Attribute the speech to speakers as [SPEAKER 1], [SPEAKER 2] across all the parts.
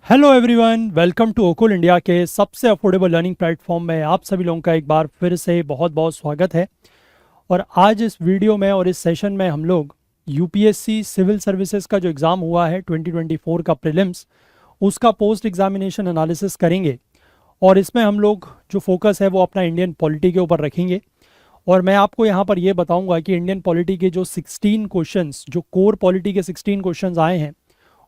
[SPEAKER 1] Hello everyone, welcome to Okul India के सबसे affordable learning platform में आप सभी लोगों का एक बार फिर से बहुत बहुत स्वागत है। और आज इस वीडियो में और इस सेशन में हम लोग यूपीएससी सिविल सर्विसेज का जो एग्ज़ाम हुआ है 2024 का प्रीलिम्स, उसका पोस्ट एग्जामिनेशन एनालिसिस करेंगे। और इसमें हम लोग जो फोकस है वो अपना इंडियन पॉलिटी के ऊपर रखेंगे। और मैं आपको यहाँ पर ये बताऊँगा कि इंडियन पॉलिटी के जो 16 क्वेश्चंस, जो कोर पॉलिटी के 16 क्वेश्चंस आए हैं,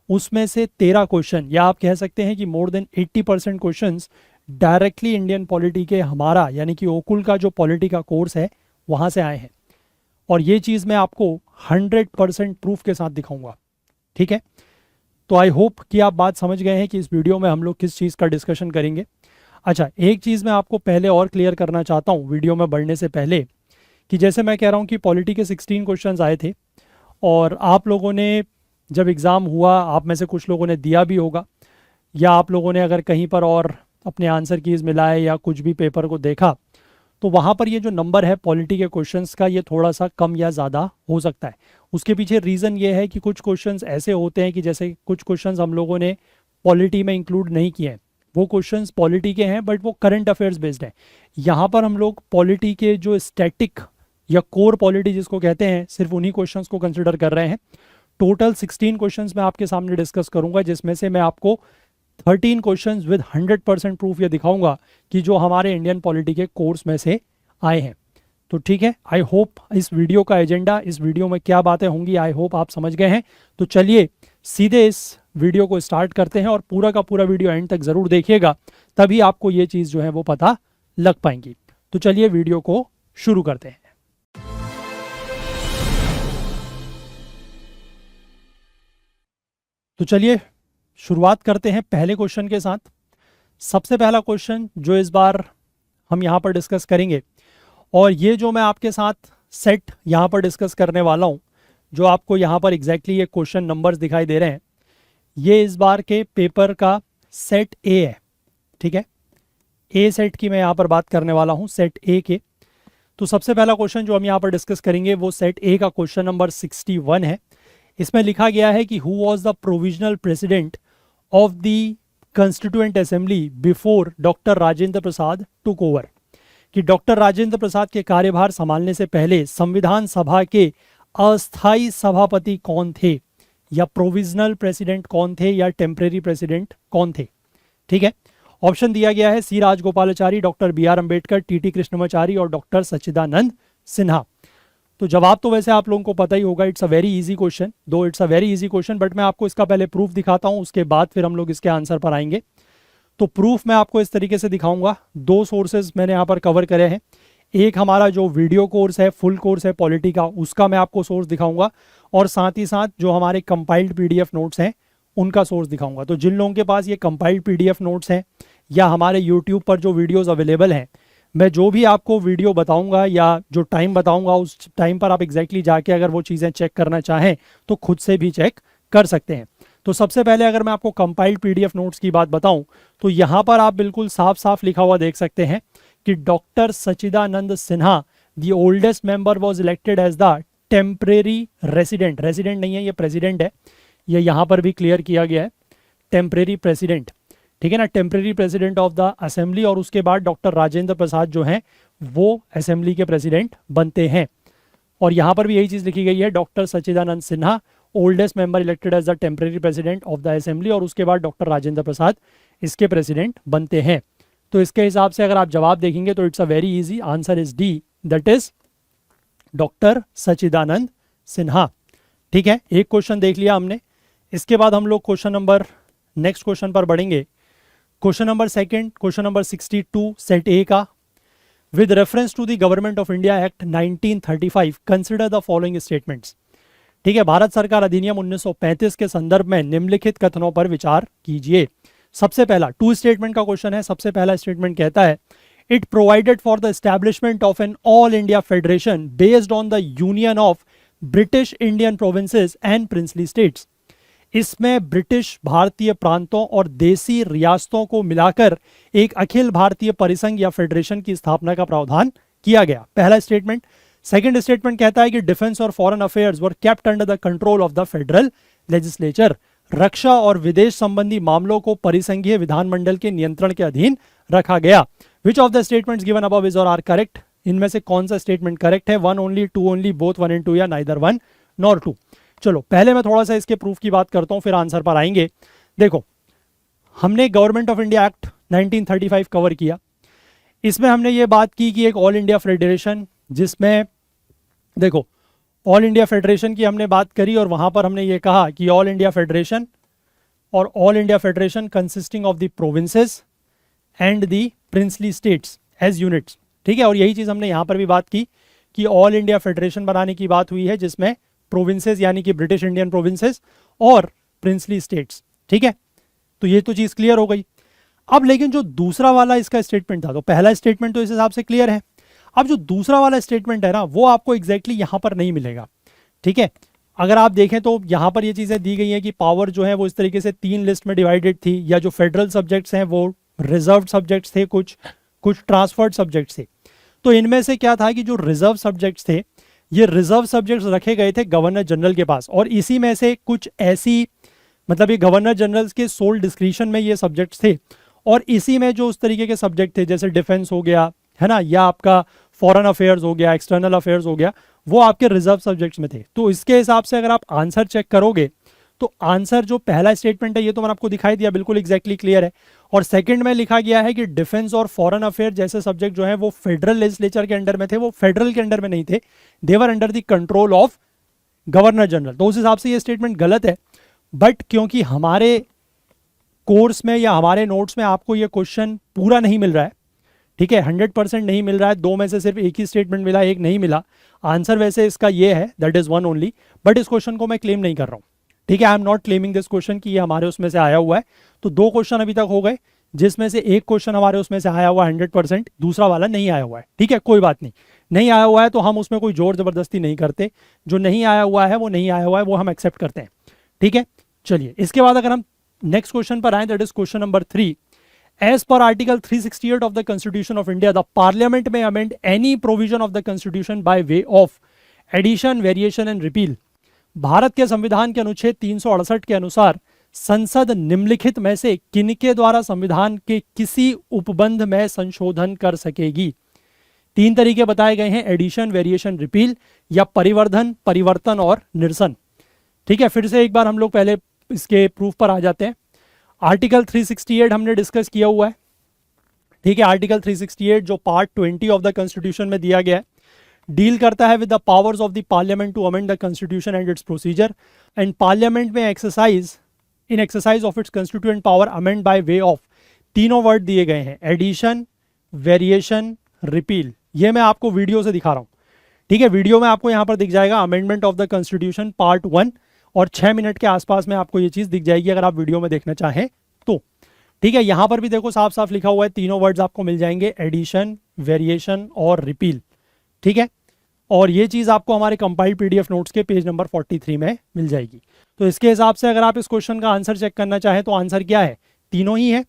[SPEAKER 1] उसमें से 13 क्वेश्चन, या आप कह सकते हैं कि more than 80% questions directly Indian polity के हमारा यानी कि ओकुल का जो पॉलिटी का कोर्स है वहाँ से आए हैं। और ये चीज़ मैं आपको 100% प्रूफ के साथ दिखाऊंगा। ठीक है, तो आई होप कि आप बात समझ गए हैं कि इस वीडियो में हम लोग किस चीज़ का डिस्कशन करेंगे। अच्छा, एक चीज़ मैं आपको पहले और क्लियर करना चाहता हूँ वीडियो में बढ़ने से पहले, कि जैसे मैं कह रहा हूँ कि पॉलिटी के 16 क्वेश्चन आए थे और आप लोगों ने जब एग्ज़ाम हुआ, आप में से कुछ लोगों ने दिया भी होगा, या आप लोगों ने अगर कहीं पर और अपने आंसर कीज़ मिलाए या कुछ भी पेपर को देखा, तो वहाँ पर ये जो नंबर है पॉलिटी के क्वेश्चंस का, ये थोड़ा सा कम या ज़्यादा हो सकता है। उसके पीछे रीज़न ये है कि कुछ क्वेश्चंस ऐसे होते हैं कि जैसे कुछ क्वेश्चंस हम लोगों ने पॉलिटी में इंक्लूड नहीं किए हैं, वो क्वेश्चंस पॉलिटी के हैं बट वो करंट अफेयर्स बेस्ड हैं। यहाँ पर हम लोग पॉलिटी के जो स्टैटिक या कोर पॉलिटी जिसको कहते हैं, सिर्फ उन्हीं क्वेश्चंस को कंसिडर कर रहे हैं। टोटल 16 क्वेश्चंस मैं आपके सामने डिस्कस करूंगा, जिसमें से मैं आपको 13 क्वेश्चंस विद 100% प्रूफ ये दिखाऊंगा कि जो हमारे इंडियन पॉलिटी के कोर्स में से आए हैं। तो ठीक है, आई होप इस वीडियो का एजेंडा, इस वीडियो में क्या बातें होंगी, आई होप आप समझ गए हैं। तो चलिए सीधे इस वीडियो को स्टार्ट करते हैं और पूरा का पूरा वीडियो एंड तक ज़रूर देखिएगा, तभी आपको ये चीज़ जो है वो पता लग पाएंगी। तो चलिए वीडियो को शुरू करते हैं। तो चलिए शुरुआत करते हैं पहले क्वेश्चन के साथ। सबसे पहला क्वेश्चन जो इस बार हम यहाँ पर डिस्कस करेंगे, और ये जो मैं आपके साथ सेट यहाँ पर डिस्कस करने वाला हूँ, जो आपको यहाँ पर एग्जैक्टली ये क्वेश्चन नंबर्स दिखाई दे रहे हैं, ये इस बार के पेपर का सेट ए है। ठीक है, ए सेट की मैं यहाँ पर बात करने वाला हूँ, सेट ए के। तो सबसे पहला क्वेश्चन जो हम यहाँ पर डिस्कस करेंगे वो सेट ए का क्वेश्चन नंबर 61 है। इसमें लिखा गया है कि who was the provisional president of the constituent assembly before doctor Rajendra Prasad took over, कि डॉक्टर राजेंद्र प्रसाद के कार्यभार संभालने से पहले संविधान सभा के अस्थाई सभापति कौन थे, या प्रोविजनल प्रेसिडेंट कौन थे, या टेम्परेरी प्रेसिडेंट कौन थे। ठीक है, ऑप्शन दिया गया है C Rajagopalachari, doctor B R Ambedkar, T Krishnamachari और डॉक्टर सच्चिदानंद सिन्हा। तो जवाब तो वैसे आप लोगों को पता ही होगा, it's a very easy question, though it's a very easy question, but मैं आपको इसका पहले प्रूफ दिखाता हूं, उसके बाद फिर हम लोग इसके आंसर पर आएंगे। तो प्रूफ मैं आपको इस तरीके से दिखाऊंगा। दो सोर्सेज मैंने यहाँ पर कवर करे हैं। एक हमारा जो वीडियो कोर्स है, फुल कोर्स है पॉलिटी का, उसका मैं आपको सोर्स दिखाऊंगा, और साथ ही साथ जो हमारे कंपाइल्ड पीडीएफ नोट्स हैं उनका सोर्स दिखाऊंगा। तो जिन लोगों के पास ये कंपाइल्ड पीडीएफ नोट्स हैं या हमारे यूट्यूब पर जो वीडियोज अवेलेबल हैं, मैं जो भी आपको वीडियो बताऊंगा या जो टाइम बताऊंगा उस टाइम पर आप एग्जैक्टली जाके अगर वो चीज़ें चेक करना चाहें तो खुद से भी चेक कर सकते हैं। तो सबसे पहले अगर मैं आपको कंपाइल्ड पीडीएफ नोट्स की बात बताऊं, तो यहाँ पर आप बिल्कुल साफ साफ लिखा हुआ देख सकते हैं कि doctor Sachchidananda Sinha the oldest member was elected as the temporary resident, resident नहीं है ये प्रेसिडेंट है, ये यहाँ पर भी क्लियर किया गया है, टेम्परेरी प्रेसिडेंट। ठीक है ना, temporary president of the assembly. और उसके बाद डॉक्टर राजेंद्र प्रसाद जो हैं वो असेंबली के प्रेसिडेंट बनते हैं। और यहाँ पर भी यही चीज़ लिखी गई है, doctor Sachchidananda Sinha oldest member elected as the temporary president of the assembly, और उसके बाद डॉक्टर राजेंद्र प्रसाद इसके प्रेसिडेंट बनते हैं। तो इसके हिसाब से अगर आप जवाब देखेंगे तो it's a very easy answer is D, that is doctor Sachchidananda Sinha. ठीक है, एक क्वेश्चन देख लिया हमने। इसके बाद हम लोग नेक्स्ट क्वेश्चन पर बढ़ेंगे। Question number second, question number 62 set A का। With reference to the government of India act 1935 consider the following statements. ठीक है, भारत सरकार अधिनियम 1935 के संदर्भ में निम्नलिखित कथनों पर विचार कीजिए। सबसे पहला, टू स्टेटमेंट का क्वेश्चन है। सबसे पहला स्टेटमेंट कहता है it provided for the establishment of an all India federation based on the union of British Indian provinces and princely states. इसमें ब्रिटिश भारतीय प्रांतों और देसी रियासतों को मिलाकर एक अखिल भारतीय परिसंघ या फेडरेशन की स्थापना का प्रावधान किया गया। पहला स्टेटमेंट। सेकंड स्टेटमेंट कहता है कि डिफेंस और foreign affairs were kept under the control of the federal legislature. रक्षा और विदेश संबंधी मामलों को परिसंघीय विधानमंडल के नियंत्रण के अधीन रखा गया। Which of the statements given above is or are correct? इनमें से कौन सा स्टेटमेंट करेक्ट है? One only, two only, both one and two, या नाइदर वन नॉर टू? चलो पहले मैं थोड़ा सा इसके प्रूफ की बात करता हूं, फिर आंसर पर आएंगे। देखो, हमने government of India act 1935 cover किया। इसमें हमने ये बात की कि एक ऑल इंडिया फेडरेशन, जिसमें देखो ऑल इंडिया फेडरेशन की हमने बात करी, और वहां पर हमने ये कहा कि ऑल इंडिया फेडरेशन और all India federation consisting of the provinces and the princely states as units. ठीक है, और यही चीज हमने यहां पर भी बात की कि ऑल इंडिया फेडरेशन बनाने की बात हुई है, जिसमें प्रोविंसेस यानी कि ब्रिटिश इंडियन प्रोविंसेस और प्रिंसली स्टेट्स। ठीक है, तो ये तो चीज क्लियर हो गई। अब लेकिन जो दूसरा वाला इसका स्टेटमेंट था, तो पहला स्टेटमेंट तो इस हिसाब से क्लियर है। अब जो दूसरा वाला स्टेटमेंट है ना, वो आपको एग्जैक्टली यहां पर नहीं मिलेगा। ठीक है, अगर आप देखें तो यहां पर ये चीजें दी गई हैं कि पावर जो है वो इस तरीके से 3 लिस्ट में डिवाइडेड थी, या जो फेडरल सब्जेक्ट्स हैं वो रिजर्व सब्जेक्ट्स थे, कुछ ट्रांसफर्ड सब्जेक्ट्स थे। तो इनमें से क्या था कि जो रिजर्व सब्जेक्ट्स थे, ये रिजर्व सब्जेक्ट्स रखे गए थे गवर्नर जनरल के पास, और इसी में से कुछ ऐसी, मतलब ये गवर्नर जनरल के सोल डिस्क्रिशन में ये सब्जेक्ट्स थे, और इसी में जो उस तरीके के सब्जेक्ट थे जैसे डिफेंस हो गया, है ना, या आपका फॉरेन अफेयर्स हो गया, एक्सटर्नल अफेयर्स हो गया, वो आपके रिजर्व सब्जेक्ट्स में थे। तो इसके हिसाब से अगर आप आंसर चेक करोगे तो आंसर जो पहला स्टेटमेंट है ये तो मैंने आपको दिखाई दिया, बिल्कुल एग्जैक्टली क्लियर है। और सेकंड में लिखा गया है कि डिफेंस और फॉरेन अफेयर जैसे सब्जेक्ट जो है वो फेडरल लेजिस्लेचर के अंडर में थे, वो फेडरल के अंडर में नहीं थे, they were under the control of governor general. तो उस हिसाब से ये स्टेटमेंट गलत है। बट क्योंकि हमारे कोर्स में या हमारे नोट्स में आपको ये क्वेश्चन पूरा नहीं मिल रहा है, ठीक है, 100% नहीं मिल रहा है, 2 में से सिर्फ एक ही स्टेटमेंट मिला, एक नहीं मिला, आंसर वैसे इसका ये है, that is one only. But इस क्वेश्चन को मैं क्लेम नहीं कर रहा हूं। ठीक है, I am not claiming this question कि ये हमारे उसमें से आया हुआ है। तो 2 क्वेश्चन अभी तक हो गए, जिसमें से एक क्वेश्चन हमारे उसमें से आया हुआ है 100%, दूसरा वाला नहीं आया हुआ है। ठीक है, कोई बात नहीं, नहीं आया हुआ है तो हम उसमें कोई जोर जबरदस्ती नहीं करते। जो नहीं आया हुआ है वो नहीं आया हुआ है, वो हम एक्सेप्ट करते हैं। ठीक है, चलिए इसके बाद अगर हम नेक्स्ट क्वेश्चन पर आए, that is question number 3। As per Article 368 of the Constitution of India, the Parliament may amend any provision of the Constitution by way of addition, variation and repeal. Bharat के संविधान के अनुच्छेद 368 के अनुसार संसद निम्नलिखित में से किनके द्वारा संविधान के किसी उपबंध में संशोधन कर सकेगी? 3 तरीके बताए गए हैं, एडिशन, वेरिएशन, रिपील, या परिवर्धन, परिवर्तन और निरसन। ठीक है, फिर से एक बार हम लोग पहले इसके प्रूफ पर आ जाते हैं। आर्टिकल 368 हमने डिस्कस किया हुआ है। ठीक है, आर्टिकल 368 जो पार्ट 20 ऑफ द कॉन्स्टिट्यूशन में दिया गया है, डील करता है with the powers of the parliament to amend the constitution and its procedure, and parliament में exercise of its constituent power amend by way of, तीनों वर्ड दिए गए हैं, एडिशन, वेरिएशन, रिपील। ये मैं आपको वीडियो से दिखा रहा हूं। ठीक है, वीडियो में आपको यहां पर दिख जाएगा amendment of the constitution part 1, और 6 मिनट के आसपास में आपको ये चीज दिख जाएगी अगर आप वीडियो में देखना चाहें तो। ठीक है, यहां पर भी देखो साफ साफ लिखा हुआ है, तीनों वर्ड्स आपको मिल जाएंगे, एडिशन, वेरिएशन और रिपील। ठीक है, और ये चीज आपको हमारे कंपाइल्ड पीडीएफ नोट्स के पेज नंबर 43 में मिल जाएगी। तो इसके हिसाब से अगर आप इस क्वेश्चन का आंसर चेक करना चाहें तो आंसर क्या है? तीनों ही है।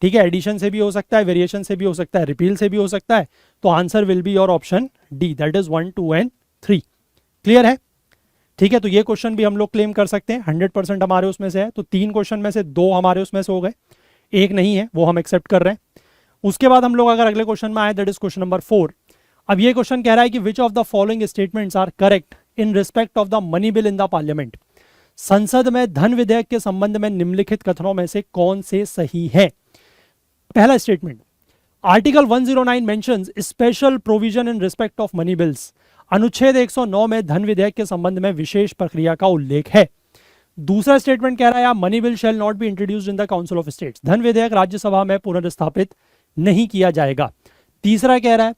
[SPEAKER 1] ठीक है, एडिशन से भी हो सकता है, वेरिएशन से भी हो सकता है, रिपील से भी हो सकता है। तो answer will be your option D, that is 1, 2 and 3। Clear है? ठीक है, तो ये क्वेश्चन भी हम लोग क्लेम कर सकते हैं, 100% हमारे उसमें से है। तो 3 क्वेश्चन में से 2 हमारे उसमें से हो गए, एक नहीं है, वो हम एक्सेप्ट कर रहे हैं। उसके बाद हम लोग अगर अगले क्वेश्चन में आए, दैट इज क्वेश्चन नंबर 4। अब ये क्वेश्चन कह रहा है कि which of the following statements are correct in respect of the money bill in the parliament? संसद में धन विधेयक के संबंध में निम्नलिखित कथनों में से कौन से सही है? पहला statement, article 109 mentions special provision in respect of money bills. अनुच्छेद 109 में धन विधेयक के संबंध में विशेष प्रक्रिया का उल्लेख है। दूसरा स्टेटमेंट कह रहा है money bill shell not B introduced in the council of states. धन विधेयक राज्यसभा में पुनर्स्थापित नहीं किया जाएगा। तीसरा कह रहा है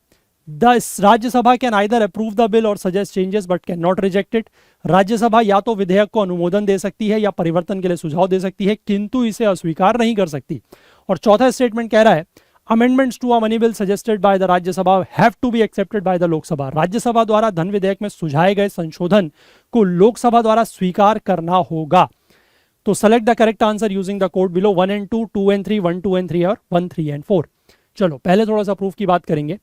[SPEAKER 1] the Rajya Sabha can either approve the bill or suggest changes but can not reject it. Rajya Sabha या तो विधेयक को अनुमोदन दे सकती है या परिवर्तन के लिए सुझाव दे सकती है, किंतु इसे अस्वीकार नहीं कर सकती। और चौथा स्टेटमेंट कह रहा है amendments to a money bill suggested by the Rajya Sabha have to be accepted by the Lok Sabha. Rajya Sabha द्वारा धन विधेयक में सुझाए गए संशोधन को लोकसभा द्वारा स्वीकार करना होगा। तो select the correct answer using the code below 1 and 2, 2 and 3, 1, 2 and 3 और 1, 3 and 4। चलो पहले थोड़ा सा प्रूफ की बात करेंगे।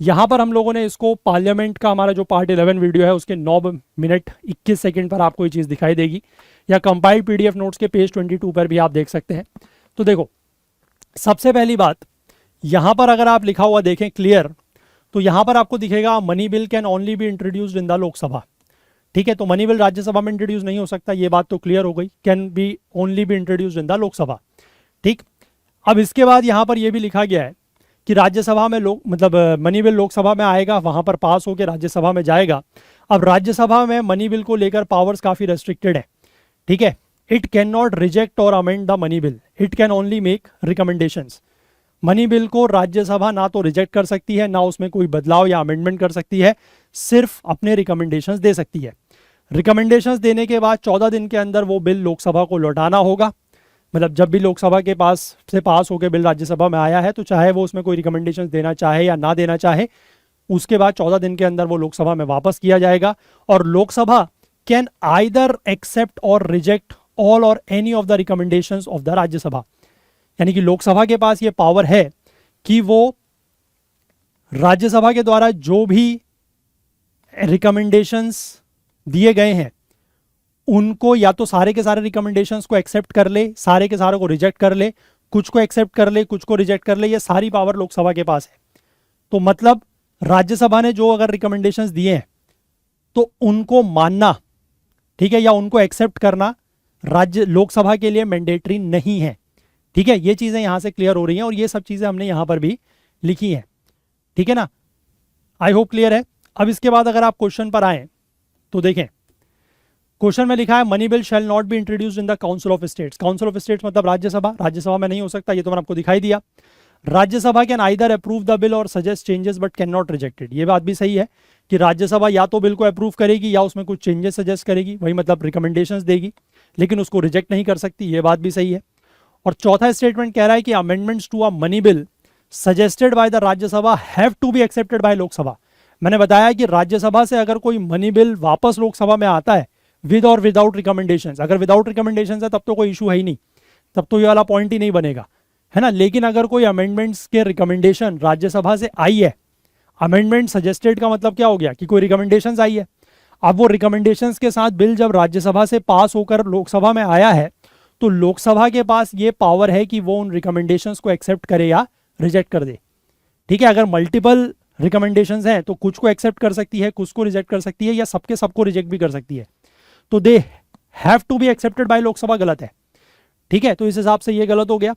[SPEAKER 1] यहाँ पर हम लोगों ने इसको पार्लियामेंट का हमारा जो पार्ट 11 वीडियो है उसके 9 मिनट 21 सेकंड पर आपको ये चीज़ दिखाई देगी, या कंपाइल्ड पीडीएफ नोट्स के पेज 22 पर भी आप देख सकते हैं। तो देखो, सबसे पहली बात यहाँ पर अगर आप लिखा हुआ देखें क्लियर, तो यहाँ पर आपको दिखेगा money bill can only B introduced in the Lok Sabha. ठीक है, तो मनी बिल राज्यसभा में इंट्रोड्यूस नहीं हो सकता, ये बात तो क्लियर हो गई, can be only B introduced in the Lok Sabha. ठीक, अब इसके बाद यहाँ पर यह भी लिखा गया है कि राज्यसभा में मनी बिल लोकसभा में आएगा, वहां पर पास होकर राज्यसभा में जाएगा। अब राज्यसभा में मनी बिल को लेकर पावर्स काफी रेस्ट्रिक्टेड है। ठीक है, इट कैन नॉट रिजेक्ट और amend the money bill, it can only make recommendations. Money bill को राज्यसभा ना तो रिजेक्ट कर सकती है, ना उसमें कोई बदलाव या अमेंडमेंट कर सकती है, सिर्फ अपने रिकमेंडेशंस दे सकती है। रिकमेंडेशंस देने के बाद 14 दिन के अंदर वो बिल लोकसभा को लौटाना होगा। मतलब जब भी लोकसभा के पास से पास होकर बिल राज्यसभा में आया है, तो चाहे वो उसमें कोई रिकमेंडेशंस देना चाहे या ना देना चाहे, उसके बाद 14 दिन के अंदर वो लोकसभा में वापस किया जाएगा। और लोकसभा कैन आइदर एक्सेप्ट और रिजेक्ट ऑल और any of the recommendations of the Rajya Sabha. यानी कि लोकसभा के पास ये पावर है कि वो राज्यसभा के द्वारा जो भी रिकमेंडेशंस दिए गए हैं उनको या तो सारे के सारे रिकमेंडेशंस को एक्सेप्ट कर ले, सारे के सारे को रिजेक्ट कर ले, कुछ को एक्सेप्ट कर ले, कुछ को रिजेक्ट कर ले, ये सारी पावर लोकसभा के पास है। तो मतलब राज्यसभा ने जो अगर रिकमेंडेशंस दिए हैं तो उनको मानना, ठीक है, या उनको एक्सेप्ट करना लोकसभा के लिए मैंडेटरी नहीं है। ठीक है, ये चीजें यहां से क्लियर हो रही हैं और ये सब चीजें हमने यहां पर भी लिखी हैं। ठीक है ना, आई होप क्लियर है। अब इसके बाद अगर आप क्वेश्चन पर आए तो देखें, क्वेश्चन में लिखा है money bill shell not B introduced in the council of states. Council of states मतलब राज्यसभा, राज्यसभा में नहीं हो सकता, ये तो मैंने आपको दिखाई दिया। Rajya Sabha can either approve the bill or suggest changes but can not reject it. ये बात भी सही है कि राज्यसभा या तो बिल को अप्रूव करेगी या उसमें कुछ चेंजेस सजेस्ट करेगी, वही मतलब रिकमेंडेशंस देगी, लेकिन उसको रिजेक्ट नहीं कर सकती, ये बात भी सही है। और चौथा स्टेटमेंट कह रहा है कि amendments to a money bill suggested by the Rajya Sabha have to be accepted by Lok Sabha. मैंने बताया कि राज्यसभा से अगर कोई मनी बिल वापस लोकसभा में आता है विद और विदाउट रिकमेंडेशंस, अगर विदाउट रिकमेंडेशंस है तब तो कोई इशू है ही नहीं, तब तो ये वाला पॉइंट ही नहीं बनेगा, है ना। लेकिन अगर कोई अमेंडमेंट्स के रिकमेंडेशन राज्यसभा से आई है, अमेंडमेंट सजेस्टेड का मतलब क्या हो गया कि कोई रिकमेंडेशंस आई है। अब वो रिकमेंडेशंस के साथ बिल जब राज्यसभा से पास होकर लोकसभा में आया है तो लोकसभा के पास ये पावर है कि वो उन रिकमेंडेशंस को एक्सेप्ट करे या रिजेक्ट कर दे। ठीक है, अगर मल्टीपल रिकमेंडेशंस हैं तो कुछ को एक्सेप्ट कर सकती है, कुछ को रिजेक्ट कर सकती है, या सबके सबको रिजेक्ट भी कर सकती है। तो they have to be accepted by Lok Sabha गलत है। ठीक है, तो इस हिसाब से ये गलत हो गया।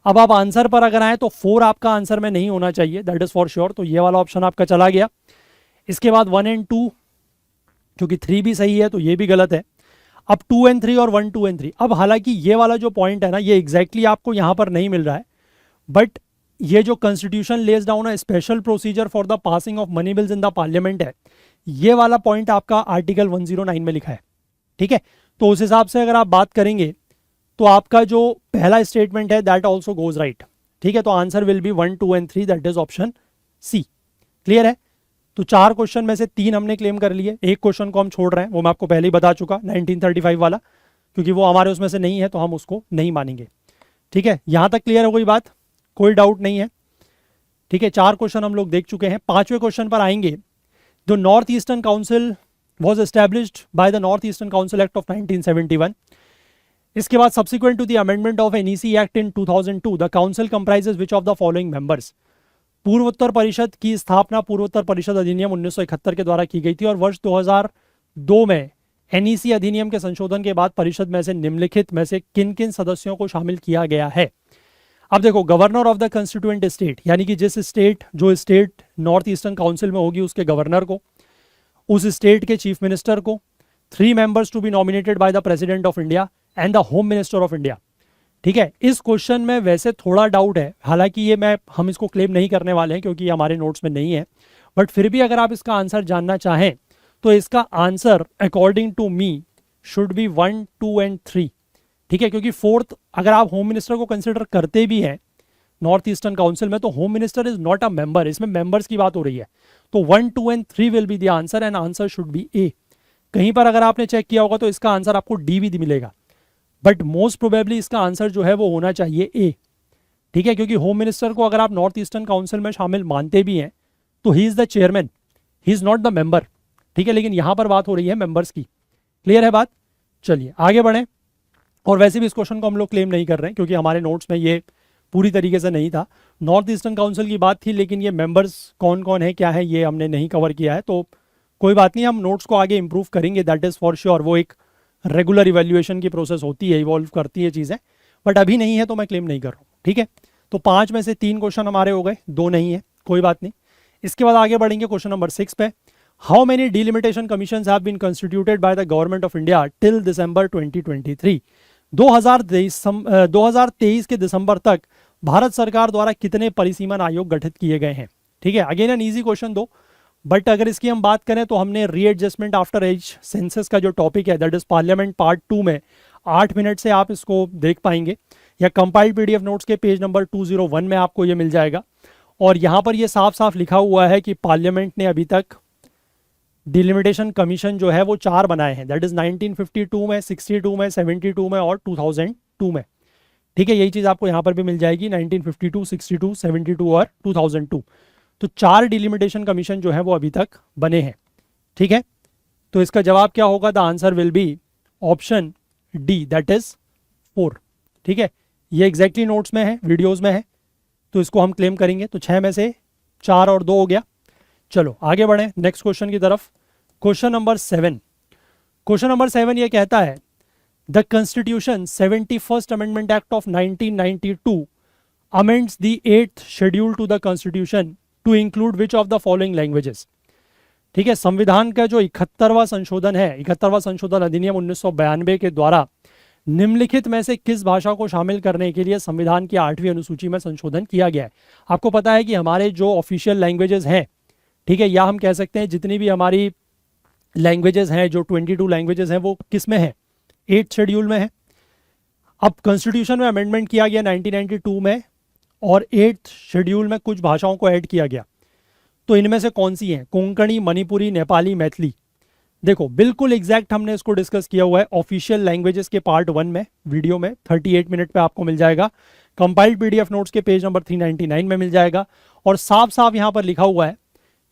[SPEAKER 1] अब आप आंसर पर अगर आए तो 4 आपका आंसर में नहीं होना चाहिए, दैट इज फॉर श्योर, तो ये वाला ऑप्शन आपका चला गया। इसके बाद 1 और 2, क्योंकि 3 भी सही है तो ये भी गलत है। अब 2 और 3 और 1, 2 और 3। अब हालांकि ये वाला जो पॉइंट है ना, ये एग्जैक्टली आपको यहां पर नहीं मिल रहा है, बट ये जो कॉन्स्टिट्यूशन लेज डाउन है special procedure for the passing of money bills in the parliament है, ये वाला पॉइंट आपका आर्टिकल 109 में लिखा है। ठीक है, तो उस हिसाब से अगर आप बात करेंगे तो आपका जो पहला स्टेटमेंट है दैट ऑल्सो गोज राइट। ठीक है, तो आंसर विल बी 1, 2 और 3, that is option C. Clear है। तो 4 क्वेश्चन में से 3 हमने क्लेम कर लिए, एक क्वेश्चन को हम छोड़ रहे हैं, वो मैं आपको पहले ही बता चुका, 1935 वाला, क्योंकि वो हमारे उसमें से नहीं है तो हम उसको नहीं मानेंगे। ठीक है, यहां तक क्लियर हो गई बात, कोई डाउट नहीं है। ठीक है, 4 क्वेश्चन हम लोग देख चुके हैं। 5वें क्वेश्चन पर आएंगे। The north eastern council was established by the North Eastern Council Act of 1971. इसके बाद subsequent to the amendment of NEC Act in 2002, the council comprises which of the following members? पूर्वोत्तर परिषद की स्थापना पूर्वोत्तर परिषद अधिनियम 1971 के द्वारा की गई थी, और वर्ष 2002 में NEC अधिनियम के संशोधन के बाद परिषद में से निम्नलिखित में से किन किन सदस्यों को शामिल किया गया है। अब देखो, governor of the constituent state, यानी कि जो स्टेट नॉर्थ ईस्टर्न काउंसिल में होगी उसके गवर्नर को, उस स्टेट के चीफ मिनिस्टर को, 3 members to be nominated by the president of India and the home minister of India. ठीक है, इस क्वेश्चन में वैसे थोड़ा डाउट है, हालांकि ये हम इसको क्लेम नहीं करने वाले हैं क्योंकि ये हमारे नोट्स में नहीं है, बट फिर भी अगर आप इसका आंसर जानना चाहें तो इसका answer according to me should be 1, 2 और 3। ठीक है, क्योंकि 4th अगर आप होम मिनिस्टर को कंसिडर करते भी हैं नॉर्थ ईस्टर्न काउंसिल में, तो home minister is not a member, इसमें मेंबर्स की बात हो रही है। तो 1, 2 और 3 will be the answer and answer should be A. कहीं पर अगर आपने चेक किया होगा तो इसका आंसर आपको डी भी मिलेगा, बट मोस्ट प्रोबेबली इसका आंसर जो है वो होना चाहिए ए। ठीक है, क्योंकि होम मिनिस्टर को अगर आप नॉर्थ ईस्टर्न काउंसिल में शामिल मानते भी हैं तो he is the chairman, he is not the member, ठीक है। लेकिन यहां पर बात हो रही है मेंबर्स की, क्लियर है बात। चलिए आगे बढ़ें। और वैसे भी इस क्वेश्चन को हम लोग क्लेम नहीं कर रहे हैं क्योंकि हमारे नोट्स में ये पूरी तरीके से नहीं था। नॉर्थ ईस्टर्न काउंसिल की बात थी, लेकिन ये मेंबर्स कौन कौन है क्या है ये हमने नहीं कवर किया है, तो कोई बात नहीं, हम नोट्स को आगे इंप्रूव करेंगे, दैट इज़ फॉर श्योर। वो एक रेगुलर इवेल्युएशन की प्रोसेस होती है, इवॉल्व करती है चीज़ें, बट अभी नहीं है तो मैं क्लेम नहीं कर रहा हूँ, ठीक है। तो 5 में से 3 क्वेश्चन हमारे हो गए, 2 नहीं है, कोई बात नहीं। इसके बाद आगे बढ़ेंगे क्वेश्चन नंबर 6 पे। How many delimitation commissions have been constituted by the government of India till December 2023। 2023 के दिसंबर तक भारत सरकार द्वारा कितने परिसीमन आयोग गठित किए गए हैं, ठीक है। अगेन एन इजी क्वेश्चन दो, बट अगर इसकी हम बात करें तो हमने रीएडजस्टमेंट आफ्टर एज सेंसस का जो टॉपिक है दैट इज पार्लियामेंट पार्ट 2 में 8 मिनट से आप इसको देख पाएंगे, या कंपाइल्ड पीडीएफ नोट्स के पेज नंबर 201 में आपको ये मिल जाएगा। और यहाँ पर ये साफ साफ लिखा हुआ है कि पार्लियामेंट ने अभी तक डिलिमिटेशन कमीशन जो है वो 4 बनाए हैं, दैट इज 1952 में, 62 में, 72 में और 2002 में, ठीक है। यही चीज़ आपको यहाँ पर भी मिल जाएगी, 1952, 62, 72 और 2002। तो 4 डिलिमिटेशन कमीशन जो है वो अभी तक बने हैं, ठीक है। तो इसका जवाब क्या होगा, the answer will be option D, that is 4, ठीक है। ये एग्जैक्टली नोट्स में है, वीडियोस में है, तो इसको हम क्लेम करेंगे। तो 6 में से 4 और 2 हो गया। चलो आगे बढ़ें नेक्स्ट क्वेश्चन की तरफ। क्वेश्चन नंबर 7, क्वेश्चन नंबर 7 ये कहता है the constitution 71st amendment act of 1992 amends the 8th schedule to the constitution to include which of the following languages, ठीक है। संविधान का जो 71वां संशोधन है, 71वां संशोधन अधिनियम 1992 के द्वारा निम्नलिखित में से किस भाषा को शामिल करने के लिए संविधान की 8वीं अनुसूची में संशोधन किया गया है। आपको पता है कि हमारे जो ऑफिशियल लैंग्वेजेस हैं, ठीक है, या हम कह सकते हैं जितनी भी हमारी लैंग्वेजेस हैं, जो 22 लैंग्वेजेस हैं, वो किस में है, 8th शेड्यूल में है। अब कॉन्स्टिट्यूशन में अमेंडमेंट किया गया 1992 में, और 8th शेड्यूल में कुछ भाषाओं को ऐड किया गया। तो इनमें से कौन सी हैं, कोंकणी, मणिपुरी, नेपाली, मैथिली। देखो बिल्कुल एग्जैक्ट हमने इसको डिस्कस किया हुआ है ऑफिशियल लैंग्वेजेस के पार्ट 1 में, वीडियो में 38 मिनट पे आपको मिल जाएगा। कंपाइल्ड पीडीएफ नोट्स के पेज नंबर 399 में मिल जाएगा। और साफ साफ यहाँ पर लिखा हुआ है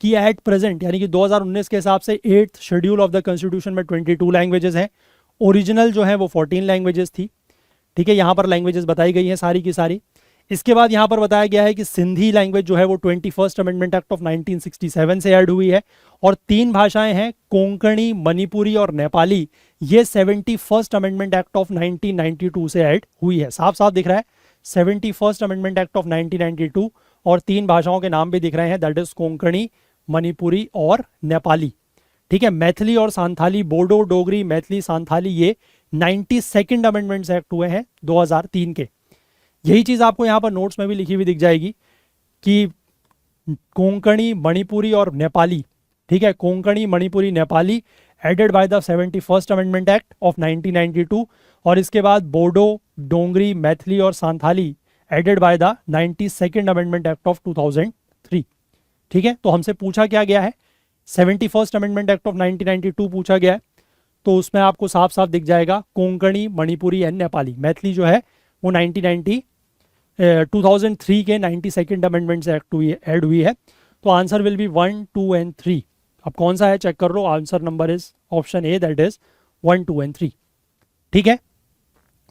[SPEAKER 1] कि एट प्रेजेंट यानी कि 2019 के हिसाब से 8th schedule of the constitution में 22 लैंग्वेजेस हैं। ओरिजिनल जो है वो 14 लैंग्वेजेस थी, ठीक है। यहाँ पर लैंग्वेजेस बताई गई हैं सारी की सारी। इसके बाद यहाँ पर बताया गया है कि सिंधी लैंग्वेज जो है वो 21st अमेंडमेंट एक्ट ऑफ 1967 से ऐड हुई है। और 3 भाषाएं हैं, कोंकणी, मणिपुरी और नेपाली, ये 71st अमेंडमेंट एक्ट ऑफ 1992 से ऐड हुई है। साफ साफ दिख रहा है 71st अमेंडमेंट एक्ट ऑफ 1992, और 3 भाषाओं के नाम भी दिख रहे हैं, दैट इज कोंकणी, मणिपुरी और नेपाली, ठीक है। मैथिली और सांथाली, बोडो, डोगरी, मैथिली, सांथाली, ये 92nd अमेंडमेंट एक्ट हुए हैं 2003 के। यही चीज़ आपको यहाँ पर नोट्स में भी लिखी हुई दिख जाएगी कि कोंकणी, मणिपुरी और नेपाली, ठीक है, Konkani, Manipuri, Nepali added by the 71st amendment act of 1992, और इसके बाद बोडो, डोंगरी, मैथिली और Santhali added by the 92nd amendment act of 2003, ठीक है। तो हमसे पूछा क्या गया है, 71st अमेंडमेंट एक्ट ऑफ 1992 पूछा गया है, तो उसमें आपको साफ साफ दिख जाएगा कोंकणी, मणिपुरी एंड नेपाली। मैथिली जो है वो 2003 के 92nd अमेंडमेंट से ऐड हुई है। तो आंसर विल बी 1, 2 एंड 3। अब कौन सा है चेक कर लो, answer number is option A, that is 1, 2 and 3, ठीक है,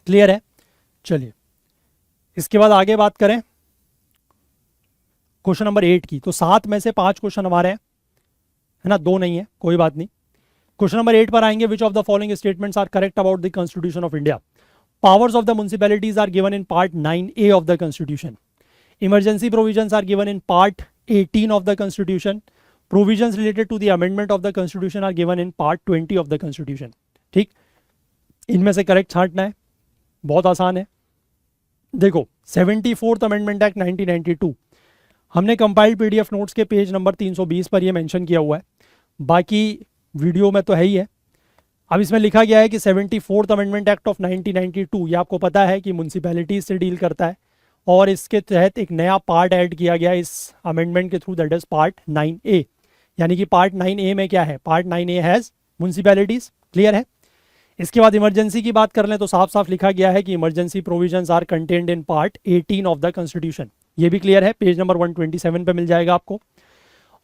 [SPEAKER 1] क्लियर है। चलिए इसके बाद आगे बात करें क्वेश्चन नंबर 8 की। तो 7 में से 5 क्वेश्चन हमारे हैं, है ना, 2 नहीं है, कोई बात नहीं। क्वेश्चन नंबर 8 पर आएंगे, which of the following statements are correct about the constitution of India. Powers of the municipalities are given in part 9A of the Constitution. Emergency provisions are given in part 18 of the Constitution. Provisions related to the amendment of the Constitution are given in part 20 of the Constitution. ठीक, इनमें से correct छांटना है, बहुत आसान है। देखो 74th amendment act 1992 हमने कंपाइल्ड पीडीएफ नोट्स के पेज नंबर 320 पर ये मेंशन किया हुआ है, बाकी वीडियो में तो है ही है। अब इसमें लिखा गया है कि 74th अमेंडमेंट एक्ट ऑफ 1992, ये आपको पता है कि म्यूनसिपैलिटीज से डील करता है, और इसके तहत एक नया पार्ट ऐड किया गया इस अमेंडमेंट के through, that is part 9A। यानी कि पार्ट 9A में क्या है, part 9A has municipalities, clear है। इसके बाद इमरजेंसी की बात कर लें तो साफ साफ लिखा गया है कि emergency provisions are contained in part 18 of the constitution, ये भी क्लियर है, पेज नंबर 127 पे मिल जाएगा आपको।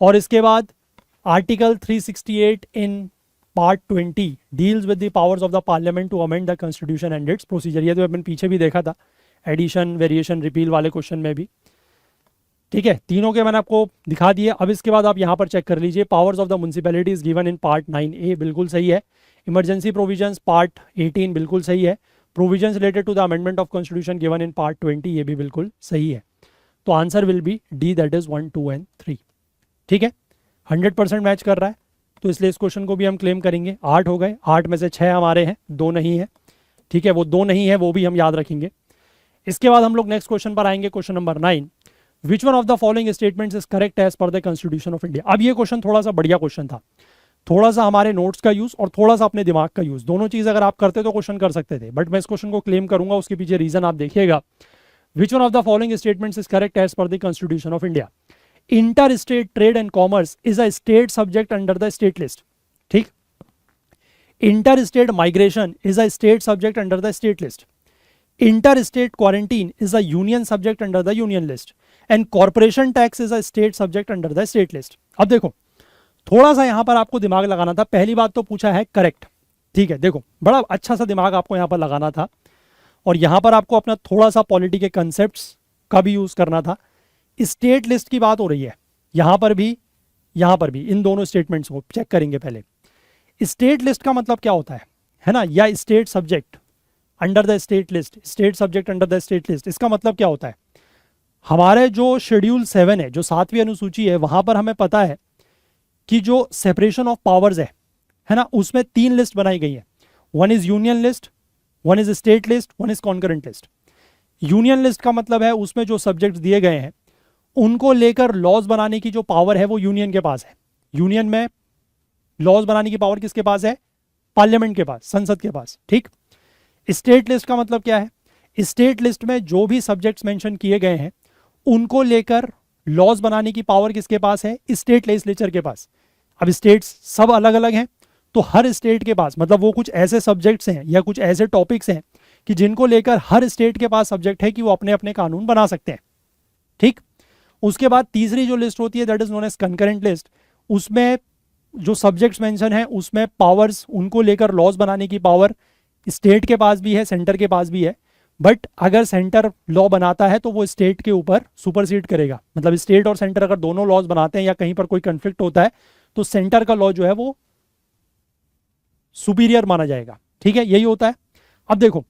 [SPEAKER 1] और इसके बाद article 368 in part 20 deals with the powers of the parliament to amend the constitution and its procedure. ये तो अपन पीछे भी देखा था एडिशन, वेरिएशन, रिपील वाले क्वेश्चन में भी। ठीक है, तीनों के मैंने आपको दिखा दिए। अब इसके बाद आप यहाँ पर चेक कर लीजिए, powers of the municipalities given in part 9A बिल्कुल सही है। इमरजेंसी प्रोविजंस पार्ट 18 बिल्कुल सही है। Provisions related to the amendment of constitution given in part 20 ये भी बिल्कुल सही है। तो answer will be D, that is 1, 2 and 3। ठीक है, 100% मैच कर रहा है, तो इसलिए इस क्वेश्चन को भी हम क्लेम करेंगे। 8 हो गए, 8 में से 6 हमारे हैं, 2 नहीं है। ठीक है, वो 2 नहीं है वो भी हम याद रखेंगे। इसके बाद हम लोग नेक्स्ट क्वेश्चन पर आएंगे, question number 9। Which one of the following statements is correct as per the constitution of India. अब ये क्वेश्चन थोड़ा सा बढ़िया क्वेश्चन था, थोड़ा सा हमारे नोट्स का यूज और थोड़ा सा अपने दिमाग का यूज, दोनों चीज अगर आप करते तो क्वेश्चन कर सकते थे, बट मैं इस क्वेश्चन को क्लेम करूंगा, उसके पीछे रीजन आप देखिएगा। Which one of the following statements is correct as per the constitution of India. Inter state trade and commerce is a state subject under the state list. ठीक, inter state migration is a state subject under the state list. Interstate quarantine is a union subject under the union list and corporation tax is a state subject under the state list। अब देखो, थोड़ा सा यहां पर आपको दिमाग लगाना था। पहली बात तो पूछा है करेक्ट, ठीक है, देखो बड़ा अच्छा सा दिमाग आपको यहां पर लगाना था और यहां पर आपको अपना थोड़ा सा पॉलिटी के कंसेप्ट्स का भी यूज करना था। स्टेट लिस्ट की बात हो रही है यहां पर भी, यहां पर भी, इन दोनों स्टेटमेंट्स को चेक करेंगे पहले। स्टेट लिस्ट का मतलब क्या होता है ना, या state subject under the state list, state subject under the state list, इसका मतलब क्या होता है। हमारे जो शेड्यूल 7 है, जो 7वीं अनुसूची है, वहां पर हमें पता है कि जो सेपरेशन ऑफ पावर्स है ना, उसमें 3 लिस्ट बनाई गई है। One is union list, one is state list, one is concurrent list. Union list का मतलब है उसमें जो सब्जेक्ट्स दिए गए हैं उनको लेकर लॉज बनाने की जो पावर है वो यूनियन के पास है। यूनियन में लॉज बनाने की पावर किसके पास है, पार्लियामेंट के पास, संसद के पास। ठीक, स्टेट लिस्ट का मतलब क्या है, स्टेट लिस्ट में जो भी सब्जेक्ट्स मेंशन किए गए हैं उनको लेकर लॉज बनाने की पावर किसके पास है, स्टेट लेजिस्लेचर के पास। अब स्टेट्स सब अलग अलग हैं, तो हर स्टेट के पास, मतलब वो कुछ ऐसे सब्जेक्ट्स हैं या कुछ ऐसे टॉपिक्स हैं कि जिनको लेकर हर स्टेट के पास सब्जेक्ट है कि वो अपने अपने कानून बना सकते हैं। ठीक, उसके बाद तीसरी जो लिस्ट होती है that is known as concurrent list. उसमें जो सब्जेक्ट्स मेंशन है उसमें पावर्स, उनको लेकर लॉज बनाने की पावर स्टेट के पास भी है, सेंटर के पास भी है, बट अगर सेंटर लॉ बनाता है तो वो स्टेट के ऊपर सुपरसीड करेगा। मतलब स्टेट और सेंटर अगर दोनों लॉज बनाते हैं या कहीं पर कोई कन्फ्लिक्ट होता है तो सेंटर का लॉ जो है वो सुपीरियर माना जाएगा। ठीक है, यही होता है। अब देखो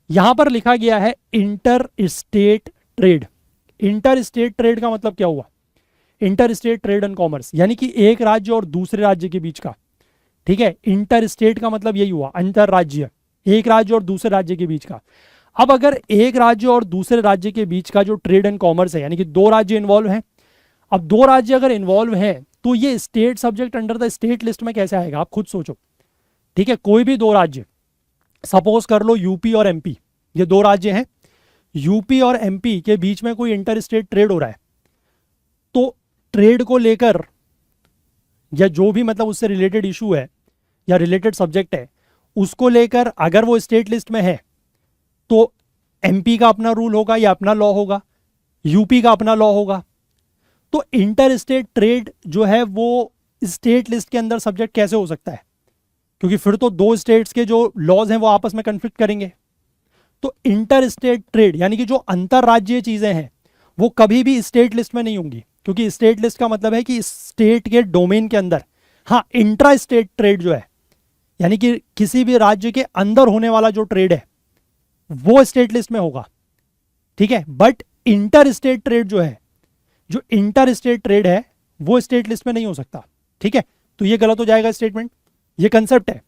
[SPEAKER 1] यहां पर लिखा गया है inter state trade. Inter state trade का मतलब क्या हुआ, inter state trade and commerce, यानी कि एक राज्य और दूसरे राज्य के बीच का। ठीक है, इंटर स्टेट का मतलब यही हुआ, अंतर राज्य, एक राज्य और दूसरे राज्य के बीच का। अब अगर एक राज्य और दूसरे राज्य के बीच का जो ट्रेड एंड कॉमर्स है, यानी कि 2 राज्य इन्वॉल्व हैं, अब 2 राज्य अगर इन्वॉल्व हैं तो ये state subject under the state list में कैसे आएगा, आप खुद सोचो। ठीक है, कोई भी 2 राज्य, सपोज कर लो यूपी और एमपी, ये 2 राज्य हैं, यूपी और एमपी के बीच में कोई इंटर स्टेट ट्रेड हो रहा है, तो ट्रेड को लेकर या जो भी मतलब उससे रिलेटेड इशू है या रिलेटेड सब्जेक्ट है उसको लेकर अगर वो स्टेट लिस्ट में है तो एमपी का अपना रूल होगा या अपना लॉ होगा, यूपी का अपना लॉ होगा। तो इंटर स्टेट ट्रेड जो है वो स्टेट लिस्ट के अंदर सब्जेक्ट कैसे हो सकता है, क्योंकि फिर तो 2 स्टेट्स के जो लॉज हैं वो आपस में कन्फ्लिक्ट करेंगे। तो इंटर स्टेट ट्रेड यानी कि जो अंतरराज्यीय चीजें हैं वो कभी भी स्टेट लिस्ट में नहीं होंगी, क्योंकि स्टेट लिस्ट का मतलब है कि स्टेट के डोमेन के अंदर। हाँ, इंट्रा स्टेट ट्रेड जो है यानी कि किसी भी राज्य के अंदर होने वाला जो ट्रेड है वो स्टेट लिस्ट में होगा। ठीक है, बट इंटर स्टेट ट्रेड जो है, जो इंटर स्टेट ट्रेड है वो स्टेट लिस्ट में नहीं हो सकता। ठीक है, तो ये गलत हो जाएगा स्टेटमेंट, ये कंसेप्ट है।